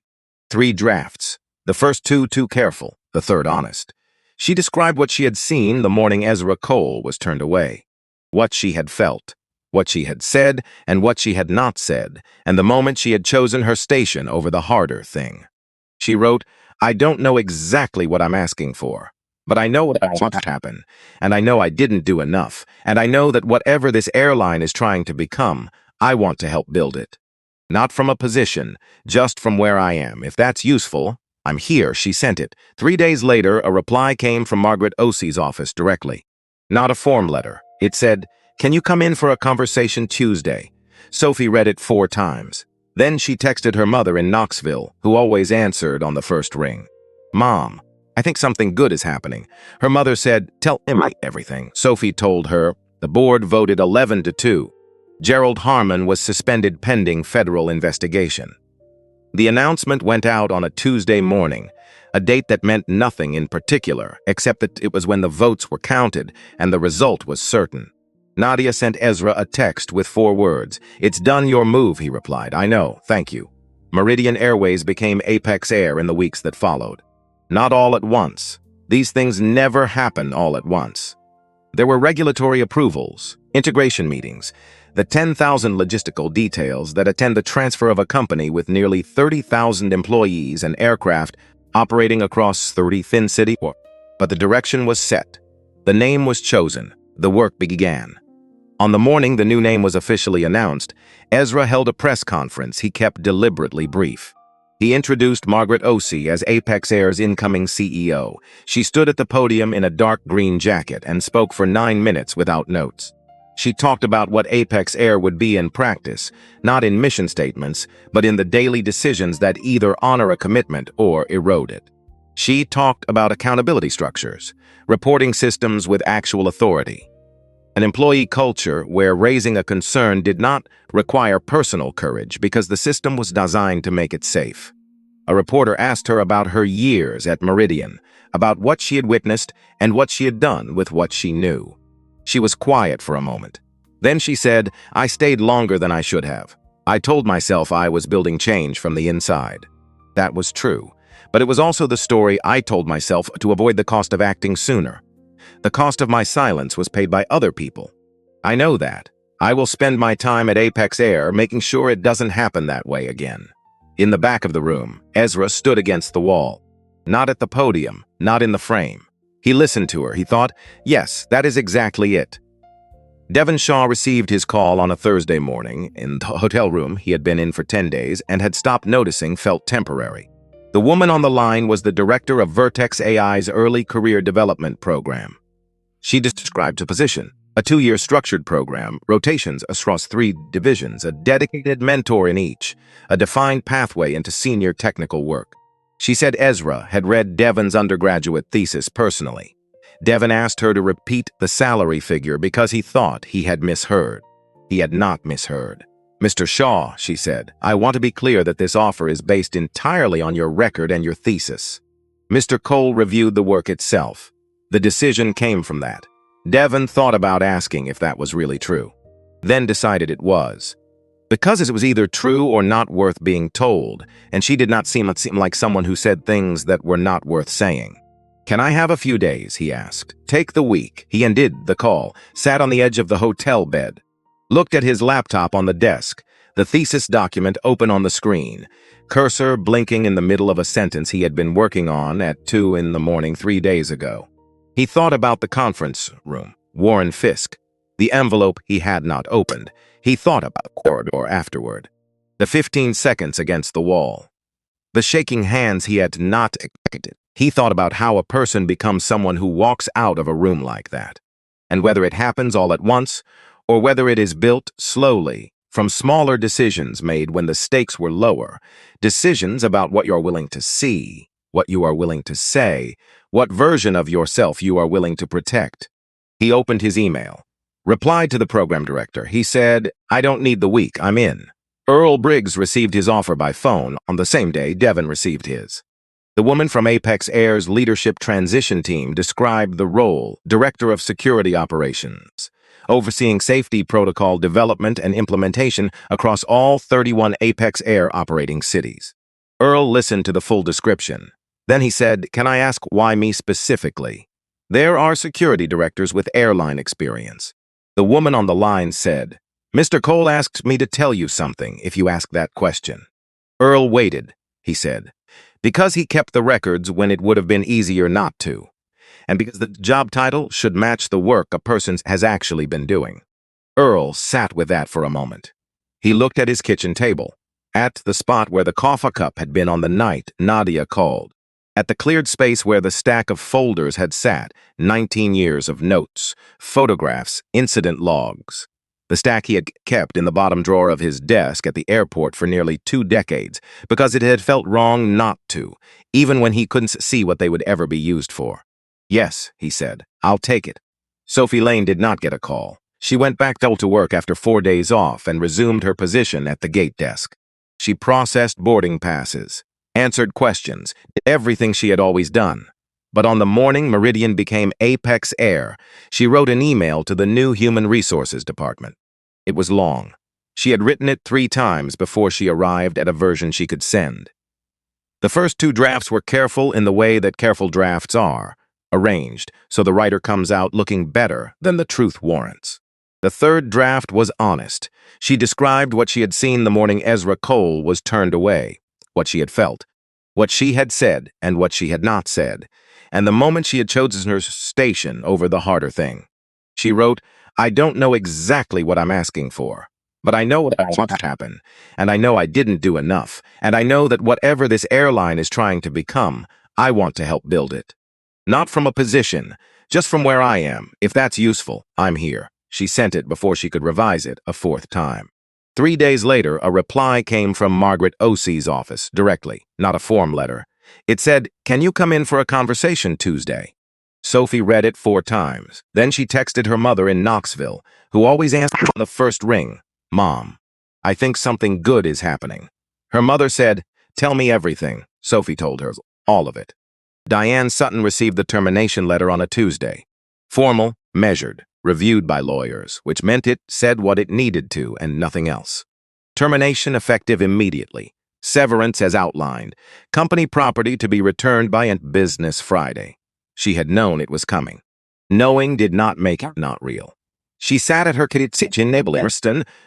3 drafts, the first 2 too careful, the third honest. She described what she had seen the morning Ezra Cole was turned away, what she had felt, what she had said and what she had not said, and the moment she had chosen her station over the harder thing. She wrote, "I don't know exactly what I'm asking for, but I know what I want to happen, and I know I didn't do enough, and I know that whatever this airline is trying to become, I want to help build it. Not from a position, just from where I am. If that's useful, I'm here." She sent it. 3 days later, a reply came from Margaret Osei's office directly. Not a form letter, It said, "Can you come in for a conversation Tuesday?" Sophie read it 4 times. Then she texted her mother in Knoxville, who always answered on the first ring. "Mom, I think something good is happening." Her mother said, "Tell Emily everything." Sophie told her the board voted 11-2. Gerald Harmon was suspended pending federal investigation. The announcement went out on a Tuesday morning, a date that meant nothing in particular, except that it was when the votes were counted and the result was certain. Nadia sent Ezra a text with 4 words. "It's done, your move," he replied. "I know, thank you." Meridian Airways became Apex Air in the weeks that followed. Not all at once. These things never happen all at once. There were regulatory approvals, integration meetings, the 10,000 logistical details that attend the transfer of a company with nearly 30,000 employees and aircraft operating across 30 thin city. But the direction was set. The name was chosen. The work began. On the morning the new name was officially announced, Ezra held a press conference he kept deliberately brief. He introduced Margaret Osei as Apex Air's incoming CEO. She stood at the podium in a dark green jacket and spoke for 9 minutes without notes. She talked about what Apex Air would be in practice, not in mission statements, but in the daily decisions that either honor a commitment or erode it. She talked about accountability structures, reporting systems with actual authority, an employee culture where raising a concern did not require personal courage because the system was designed to make it safe. A reporter asked her about her years at Meridian, about what she had witnessed and what she had done with what she knew. She was quiet for a moment. Then she said, "I stayed longer than I should have. I told myself I was building change from the inside." That was true, but it was also the story I told myself to avoid the cost of acting sooner. The cost of my silence was paid by other people. I know that. I will spend my time at Apex Air making sure it doesn't happen that way again. In the back of the room, Ezra stood against the wall. Not at the podium, not in the frame. He listened to her. He thought, yes, that is exactly it. Devon Shaw received his call on a Thursday morning in the hotel room he had been in for 10 days and had stopped noticing felt temporary. The woman on the line was the director of Vertex AI's early career development program. She described the position, a 2-year structured program, rotations across 3 divisions, a dedicated mentor in each, a defined pathway into senior technical work. She said Ezra had read Devon's undergraduate thesis personally. Devon asked her to repeat the salary figure because he thought he had misheard. He had not misheard. "Mr. Shaw," she said, "I want to be clear that this offer is based entirely on your record and your thesis." Mr. Cole reviewed the work itself. The decision came from that. Devon thought about asking if that was really true, then decided it was. Because it was either true or not worth being told, and she did not seem like someone who said things that were not worth saying. "Can I have a few days?" he asked. "Take the week." He ended the call, sat on the edge of the hotel bed, looked at his laptop on the desk, the thesis document open on the screen, cursor blinking in the middle of a sentence he had been working on at 2 in the morning 3 days ago. He thought about the conference room, Warren Fisk, the envelope he had not opened. He thought about the corridor afterward, the 15 seconds against the wall, the shaking hands he had not expected. He thought about how a person becomes someone who walks out of a room like that, and whether it happens all at once or whether it is built slowly from smaller decisions made when the stakes were lower, decisions about what you're willing to see, what you are willing to say, what version of yourself you are willing to protect. He opened his email, replied to the program director. He said, "I don't need the week, I'm in." Earl Briggs received his offer by phone on the same day Devon received his. The woman from Apex Air's leadership transition team described the role, Director of Security Operations, overseeing safety protocol development and implementation across all 31 Apex Air operating cities. Earl listened to the full description. Then he said, "Can I ask why me specifically?" "There are security directors with airline experience." The woman on the line said, "Mr. Cole asked me to tell you something if you ask that question." Earl waited, he said, because he kept the records when it would have been easier not to, and because the job title should match the work a person has actually been doing. Earl sat with that for a moment. He looked at his kitchen table, at the spot where the coffee cup had been on the night Nadia called. At the cleared space where the stack of folders had sat, 19 years of notes, photographs, incident logs. The stack he had kept in the bottom drawer of his desk at the airport for nearly 2 decades, because it had felt wrong not to, even when he couldn't see what they would ever be used for. "Yes," he said, "I'll take it." Sophie Lane did not get a call. She went back to work after 4 days off and resumed her position at the gate desk. She processed boarding passes, answered questions, did everything she had always done. But on the morning Meridian became Apex Air, she wrote an email to the new Human Resources Department. It was long. She had written it 3 times before she arrived at a version she could send. The first 2 drafts were careful in the way that careful drafts are, arranged so the writer comes out looking better than the truth warrants. The 3rd draft was honest. She described what she had seen the morning Ezra Cole was turned away, what she had felt, what she had said and what she had not said, and the moment she had chosen her station over the harder thing. She wrote, "I don't know exactly what I'm asking for, but I know what I want to happen, and I know I didn't do enough, and I know that whatever this airline is trying to become, I want to help build it. Not from a position, just from where I am. If that's useful, I'm here." She sent it before she could revise it a 4th time. 3 days later, a reply came from Margaret Osie's office, directly, not a form letter. It said, "Can you come in for a conversation Tuesday?" Sophie read it 4 times. Then she texted her mother in Knoxville, who always answered on the first ring, "Mom, I think something good is happening." Her mother said, "Tell me everything." Sophie told her, all of it. Diane Sutton received the termination letter on a Tuesday. Formal, measured, reviewed by lawyers, which meant it said what it needed to and nothing else. Termination effective immediately. Severance as outlined. Company property to be returned by business Friday. She had known it was coming. Knowing did not make it not real. She sat at her kitchen table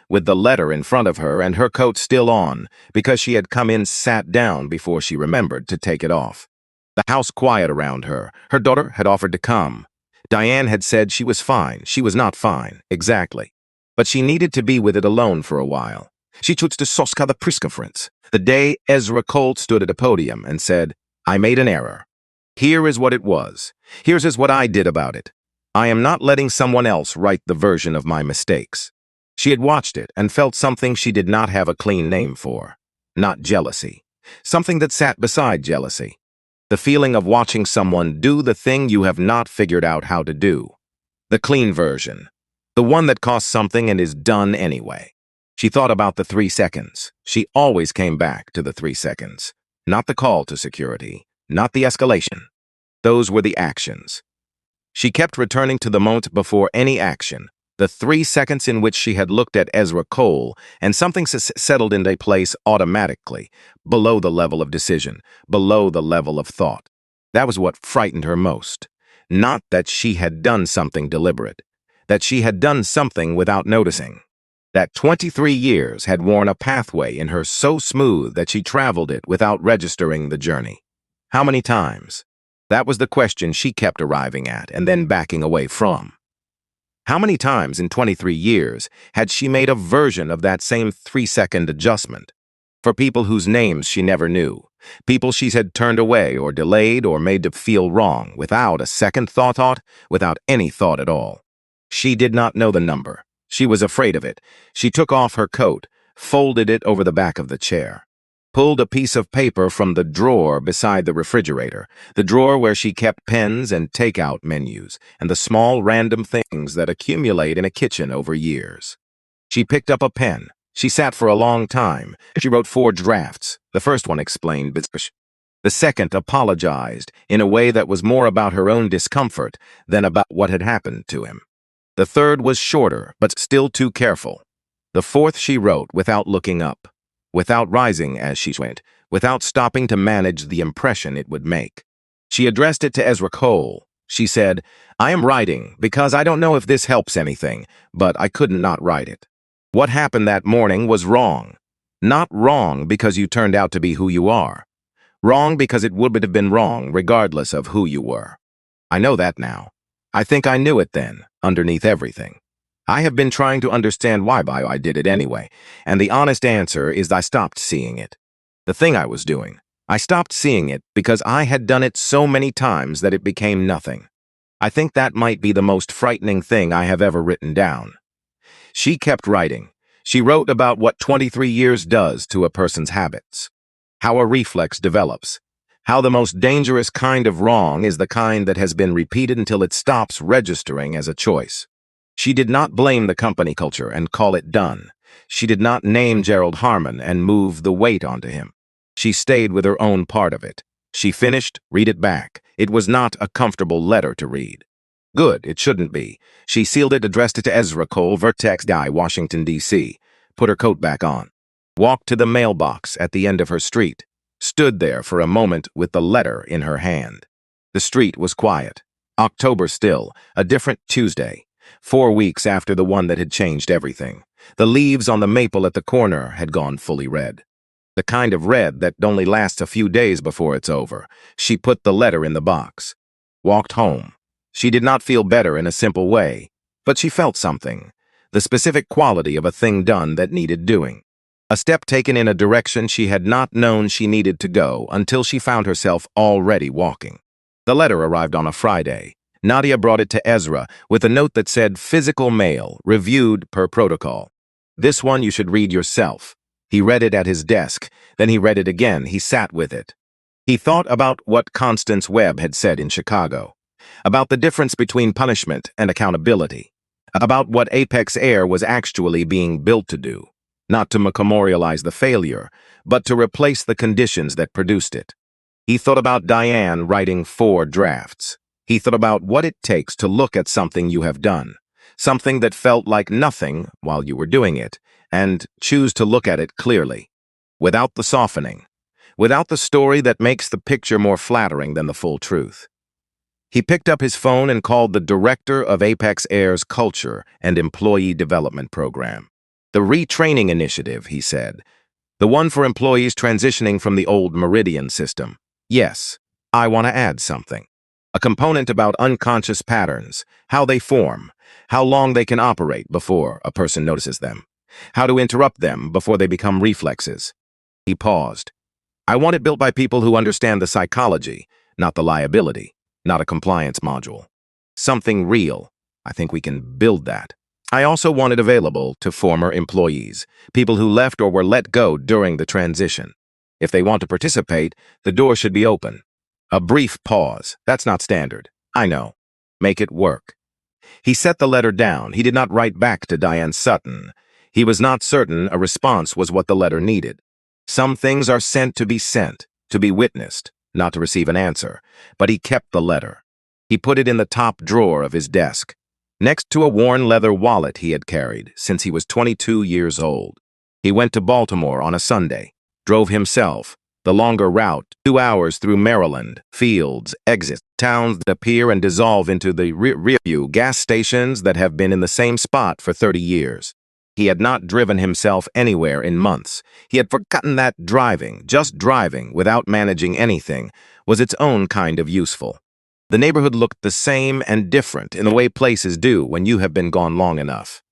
with the letter in front of her and her coat still on, because she had come in sat down before she remembered to take it off. The house quiet around her. Her daughter had offered to come. Diane had said she was fine. She was not fine, exactly. But she needed to be with it alone for a while. She chose to soska the press conference, the day Ezra Cole stood at a podium and said, "I made an error. Here is what it was. Here's what I did about it. I am not letting someone else write the version of my mistakes." She had watched it and felt something she did not have a clean name for. Not jealousy. Something that sat beside jealousy. The feeling of watching someone do the thing you have not figured out how to do. The clean version. The one that costs something and is done anyway. She thought about the 3 seconds. She always came back to the 3 seconds. Not the call to security. Not the escalation. Those were the actions. She kept returning to the moment before any action. The 3 seconds in which she had looked at Ezra Cole, and something settled into place automatically, below the level of decision, below the level of thought. That was what frightened her most. Not that she had done something deliberate, that she had done something without noticing. That 23 years had worn a pathway in her so smooth that she traveled it without registering the journey. How many times? That was the question she kept arriving at and then backing away from. How many times in 23 years had she made a version of that same 3-second adjustment? For people whose names she never knew, people she had turned away or delayed or made to feel wrong without a second thought, without any thought at all. She did not know the number. She was afraid of it. She took off her coat, folded it over the back of the chair, pulled a piece of paper from the drawer beside the refrigerator, the drawer where she kept pens and takeout menus, and the small random things that accumulate in a kitchen over years. She picked up a pen. She sat for a long time. She wrote 4 drafts. The first one explained business. The second apologized in a way that was more about her own discomfort than about what had happened to him. The third was shorter, but still too careful. The fourth she wrote without looking up, without rising as she went, without stopping to manage the impression it would make. She addressed it to Ezra Cole. She said, "I am writing because I don't know if this helps anything, but I couldn't not write it. What happened that morning was wrong. Not wrong because you turned out to be who you are. Wrong because it would have been wrong regardless of who you were. I know that now. I think I knew it then, underneath everything. I have been trying to understand why I did it anyway, and the honest answer is I stopped seeing it. The thing I was doing, I stopped seeing it because I had done it so many times that it became nothing. I think that might be the most frightening thing I have ever written down. She kept writing. She wrote about what 23 years does to a person's habits, how a reflex develops, how the most dangerous kind of wrong is the kind that has been repeated until it stops registering as a choice. She did not blame the company culture and call it done. She did not name Gerald Harmon and move the weight onto him. She stayed with her own part of it. She finished, read it back. It was not a comfortable letter to read. Good, it shouldn't be. She sealed it, addressed it to Ezra Cole, Vertex Guy, Washington, D.C., put her coat back on, walked to the mailbox at the end of her street, stood there for a moment with the letter in her hand. The street was quiet. October still, a different Tuesday, 4 weeks after the one that had changed everything. The leaves on the maple at the corner had gone fully red. The kind of red that only lasts a few days before it's over. She put the letter in the box, walked home. She did not feel better in a simple way, but she felt something, the specific quality of a thing done that needed doing. A step taken in a direction she had not known she needed to go until she found herself already walking. The letter arrived on a Friday. Nadia brought it to Ezra with a note that said, "Physical mail, reviewed per protocol. This one you should read yourself." He read it at his desk, then he read it again. He sat with it. He thought about what Constance Webb had said in Chicago, about the difference between punishment and accountability, about what Apex Air was actually being built to do, not to memorialize the failure, but to replace the conditions that produced it. He thought about Diane writing 4 drafts. He thought about what it takes to look at something you have done, something that felt like nothing while you were doing it, and choose to look at it clearly, without the softening, without the story that makes the picture more flattering than the full truth. He picked up his phone and called the director of Apex Air's Culture and Employee Development Program. The retraining initiative, he said. The one for employees transitioning from the old Meridian system. Yes, I want to add something. A component about unconscious patterns, how they form, how long they can operate before a person notices them, how to interrupt them before they become reflexes. He paused. I want it built by people who understand the psychology, not the liability. Not a compliance module. Something real. I think we can build that. I also want it available to former employees, people who left or were let go during the transition. If they want to participate, the door should be open. A brief pause. That's not standard. I know. Make it work. He set the letter down. He did not write back to Diane Sutton. He was not certain a response was what the letter needed. Some things are sent, to be witnessed, not to receive an answer, but he kept the letter. He put it in the top drawer of his desk, next to a worn leather wallet he had carried since he was 22 years old. He went to Baltimore on a Sunday, drove himself, the longer route, 2 hours through Maryland, fields, exits, towns that appear and dissolve into the rearview, gas stations that have been in the same spot for 30 years. He had not driven himself anywhere in months. He had forgotten that driving, just driving, without managing anything, was its own kind of useful. The neighborhood looked the same and different in the way places do when you have been gone long enough.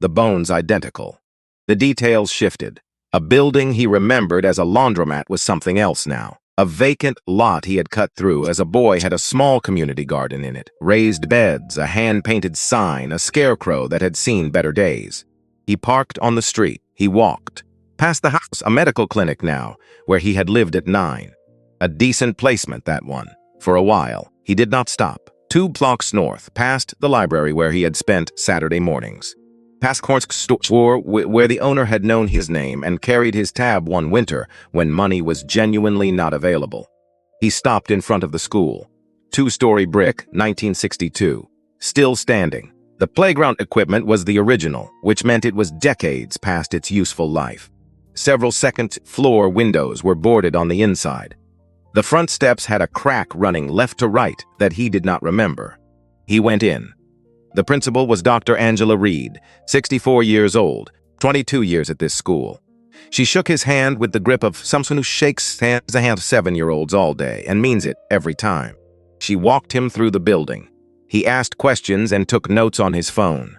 The bones identical. The details shifted. A building he remembered as a laundromat was something else now. A vacant lot he had cut through as a boy had a small community garden in it, raised beds, a hand-painted sign, a scarecrow that had seen better days. He parked on the street. He walked. Past the house, a medical clinic now, where he had lived at 9. A decent placement, that one. For a while, he did not stop. 2 blocks north, past the library where he had spent Saturday mornings. Past Kornsk's store, where the owner had known his name and carried his tab one winter when money was genuinely not available. He stopped in front of the school. 2-story brick, 1962. Still standing. The playground equipment was the original, which meant it was decades past its useful life. Several second-floor windows were boarded on the inside. The front steps had a crack running left to right that he did not remember. He went in. The principal was Dr. Angela Reed, 64 years old, 22 years at this school. She shook his hand with the grip of someone who shakes hands of 7-year-olds all day and means it every time. She walked him through the building. He asked questions and took notes on his phone.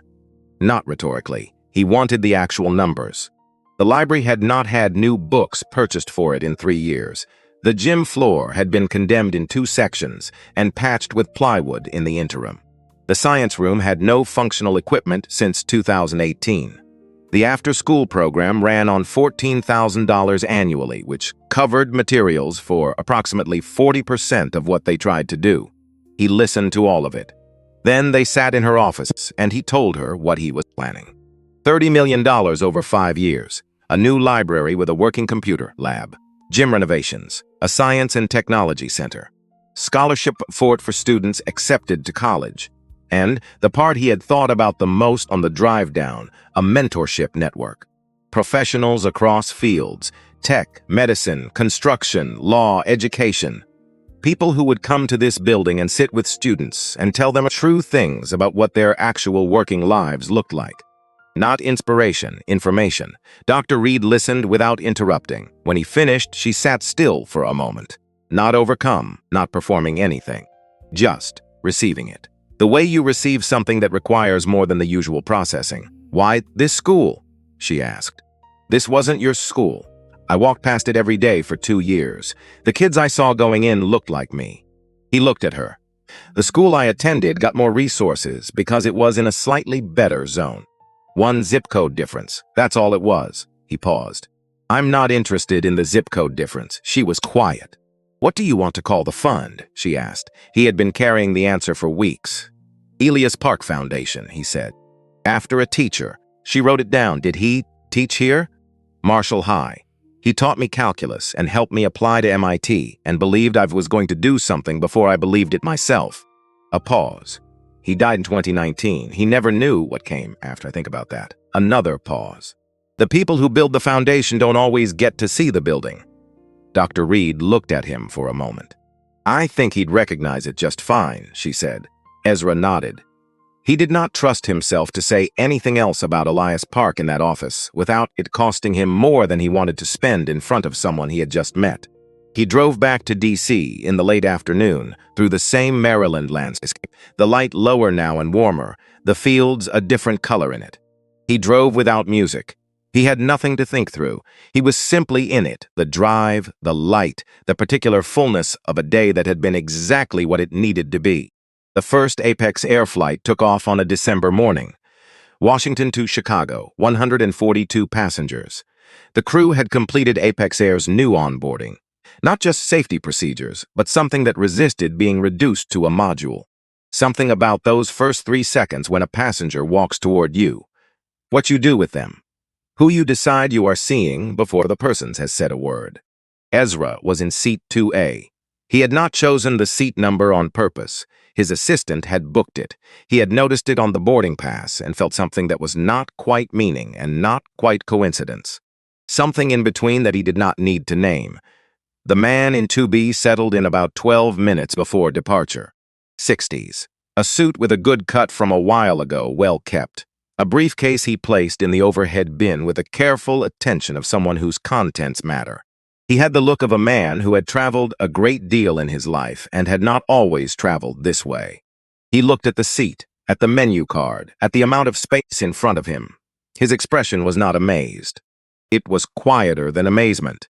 Not rhetorically. He wanted the actual numbers. The library had not had new books purchased for it in 3 years. The gym floor had been condemned in 2 sections and patched with plywood in the interim. The science room had no functional equipment since 2018. The after-school program ran on $14,000 annually, which covered materials for approximately 40% of what they tried to do. He listened to all of it. Then they sat in her office, and he told her what he was planning. $30 million over 5 years, a new library with a working computer lab, gym renovations, a science and technology center, scholarship for students accepted to college, and the part he had thought about the most on the drive down, a mentorship network. Professionals across fields, tech, medicine, construction, law, education. People who would come to this building and sit with students and tell them true things about what their actual working lives looked like. Not inspiration, information. Dr. Reed listened without interrupting. When he finished, she sat still for a moment. Not overcome, not performing anything. Just receiving it. The way you receive something that requires more than the usual processing. Why this school? She asked. This wasn't your school. I walked past it every day for 2 years. The kids I saw going in looked like me. He looked at her. The school I attended got more resources because it was in a slightly better zone. 1 zip code difference, that's all it was. He paused. I'm not interested in the zip code difference. She was quiet. What do you want to call the fund? She asked. He had been carrying the answer for weeks. Elias Park Foundation, he said. After a teacher. She wrote it down. Did he teach here? Marshall High. He taught me calculus and helped me apply to MIT and believed I was going to do something before I believed it myself. A pause. He died in 2019. He never knew what came after. I think about that. Another pause. The people who build the foundation don't always get to see the building. Dr. Reed looked at him for a moment. I think he'd recognize it just fine, she said. Ezra nodded. He did not trust himself to say anything else about Elias Park in that office without it costing him more than he wanted to spend in front of someone he had just met. He drove back to D.C. in the late afternoon through the same Maryland landscape, the light lower now and warmer, the fields a different color in it. He drove without music. He had nothing to think through. He was simply in it, the drive, the light, the particular fullness of a day that had been exactly what it needed to be. The first Apex Air flight took off on a December morning. Washington to Chicago, 142 passengers. The crew had completed Apex Air's new onboarding. Not just safety procedures, but something that resisted being reduced to a module. Something about those first 3 seconds when a passenger walks toward you. What you do with them. Who you decide you are seeing before the person has said a word. Ezra was in seat 2A. He had not chosen the seat number on purpose. His assistant had booked it. He had noticed it on the boarding pass and felt something that was not quite meaning and not quite coincidence. Something in between that he did not need to name. The man in 2B settled in about 12 minutes before departure. 60s. A suit with a good cut from a while ago, well kept. A briefcase he placed in the overhead bin with the careful attention of someone whose contents matter. He had the look of a man who had traveled a great deal in his life and had not always traveled this way. He looked at the seat, at the menu card, at the amount of space in front of him. His expression was not amazed. It was quieter than amazement.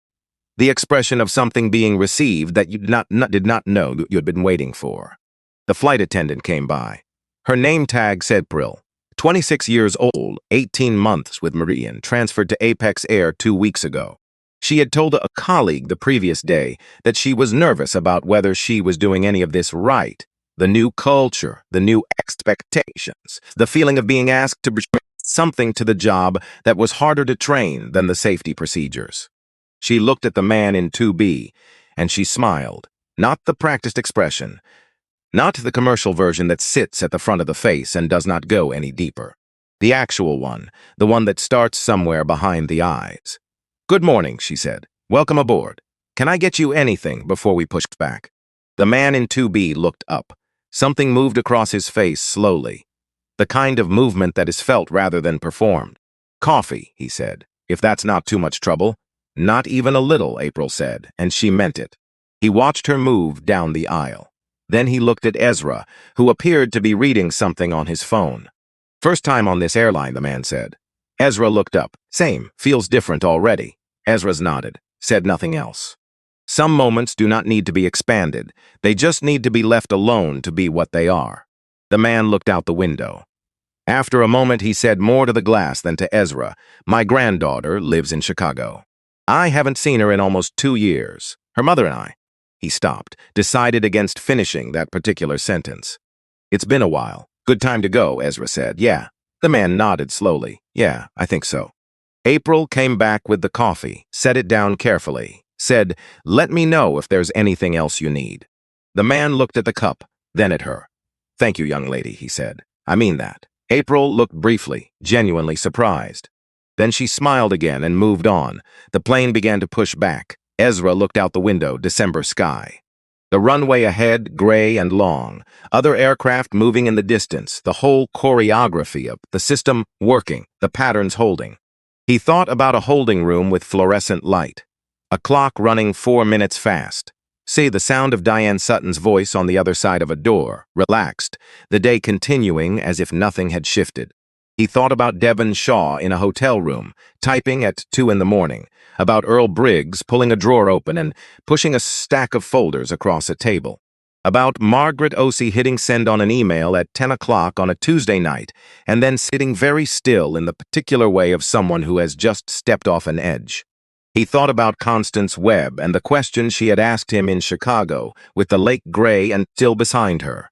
The expression of something being received that you did not know that you had been waiting for. The flight attendant came by. Her name tag said Prill. 26 years old, 18 months with Meridian, transferred to Apex Air 2 weeks ago. She had told a colleague the previous day that she was nervous about whether she was doing any of this right. The new culture, the new expectations, the feeling of being asked to bring something to the job that was harder to train than the safety procedures. She looked at the man in 2B, and she smiled. Not the practiced expression, not the commercial version that sits at the front of the face and does not go any deeper. The actual one, the one that starts somewhere behind the eyes. Good morning, she said. Welcome aboard. Can I get you anything before we push back? The man in 2B looked up. Something moved across his face slowly. The kind of movement that is felt rather than performed. Coffee, he said, if that's not too much trouble. Not even a little, April said, and she meant it. He watched her move down the aisle. Then he looked at Ezra, who appeared to be reading something on his phone. First time on this airline, the man said. Ezra looked up. Same, feels different already. Ezra's nodded, said nothing else. Some moments do not need to be expanded. They just need to be left alone to be what they are. The man looked out the window. After a moment, he said more to the glass than to Ezra. My granddaughter lives in Chicago. I haven't seen her in almost 2 years. Her mother and I. He stopped, decided against finishing that particular sentence. It's been a while. Good time to go, Ezra said. Yeah. The man nodded slowly. Yeah, I think so. April came back with the coffee, set it down carefully, said, let me know if there's anything else you need. The man looked at the cup, then at her. Thank you, young lady, he said. I mean that. April looked briefly, genuinely surprised. Then she smiled again and moved on. The plane began to push back. Ezra looked out the window, December sky. The runway ahead, gray and long. Other aircraft moving in the distance, the whole choreography of the system working, the patterns holding. He thought about a holding room with fluorescent light. A clock running 4 minutes fast. See the sound of Diane Sutton's voice on the other side of a door, relaxed, the day continuing as if nothing had shifted. He thought about Devon Shaw in a hotel room, typing at 2 in the morning, about Earl Briggs pulling a drawer open and pushing a stack of folders across a table, about Margaret Osey hitting send on an email at 10 o'clock on a Tuesday night and then sitting very still in the particular way of someone who has just stepped off an edge. He thought about Constance Webb and the question she had asked him in Chicago, with the lake gray and still behind her.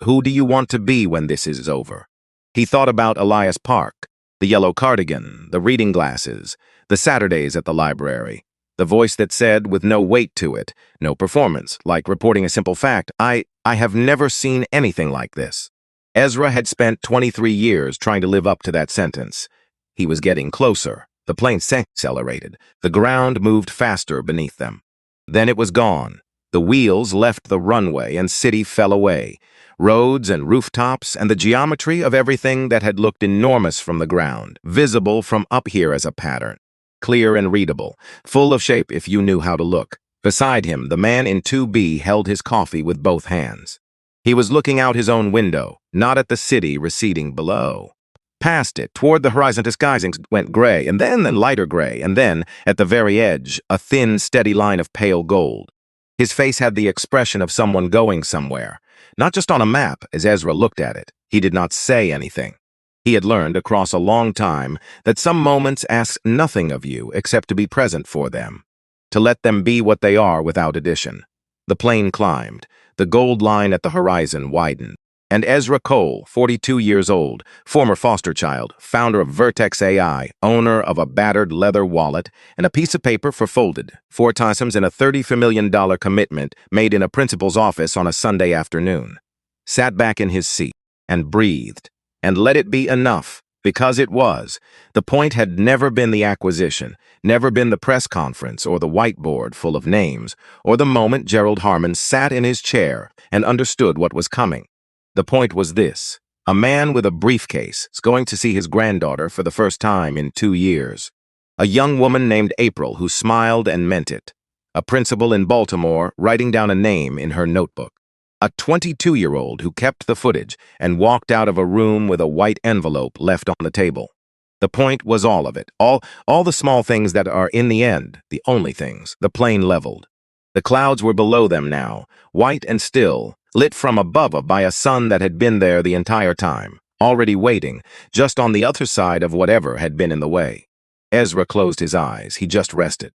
Who do you want to be when this is over? He thought about Elias Park, the yellow cardigan, the reading glasses, the Saturdays at the library, the voice that said, with no weight to it, no performance, like reporting a simple fact, I have never seen anything like this. Ezra had spent 23 years trying to live up to that sentence. He was getting closer. The plane accelerated. The ground moved faster beneath them. Then it was gone. The wheels left the runway and city fell away. Roads and rooftops and the geometry of everything that had looked enormous from the ground, visible from up here as a pattern. Clear and readable, full of shape if you knew how to look. Beside him, the man in 2B held his coffee with both hands. He was looking out his own window, not at the city receding below. Past it, toward the horizon, disguising, went gray, and then lighter gray, and then, at the very edge, a thin, steady line of pale gold. His face had the expression of someone going somewhere. Not just on a map, as Ezra looked at it. He did not say anything. He had learned across a long time that some moments ask nothing of you except to be present for them, to let them be what they are without addition. The plane climbed. The gold line at the horizon widened. And Ezra Cole, 42 years old, former foster child, founder of Vertex AI, owner of a battered leather wallet and a piece of paper for folded, 4 times in a $34 million commitment made in a principal's office on a Sunday afternoon, sat back in his seat and breathed and let it be enough, because it was. The point had never been the acquisition, never been the press conference or the whiteboard full of names, or the moment Gerald Harmon sat in his chair and understood what was coming. The point was this: a man with a briefcase is going to see his granddaughter for the first time in 2 years. A young woman named April who smiled and meant it. A principal in Baltimore writing down a name in her notebook. A 22-year-old who kept the footage and walked out of a room with a white envelope left on the table. The point was all of it, all the small things that are, in the end, the only things. The plane leveled. The clouds were below them now, white and still, lit from above by a sun that had been there the entire time, already waiting, just on the other side of whatever had been in the way. Ezra closed his eyes. He just rested.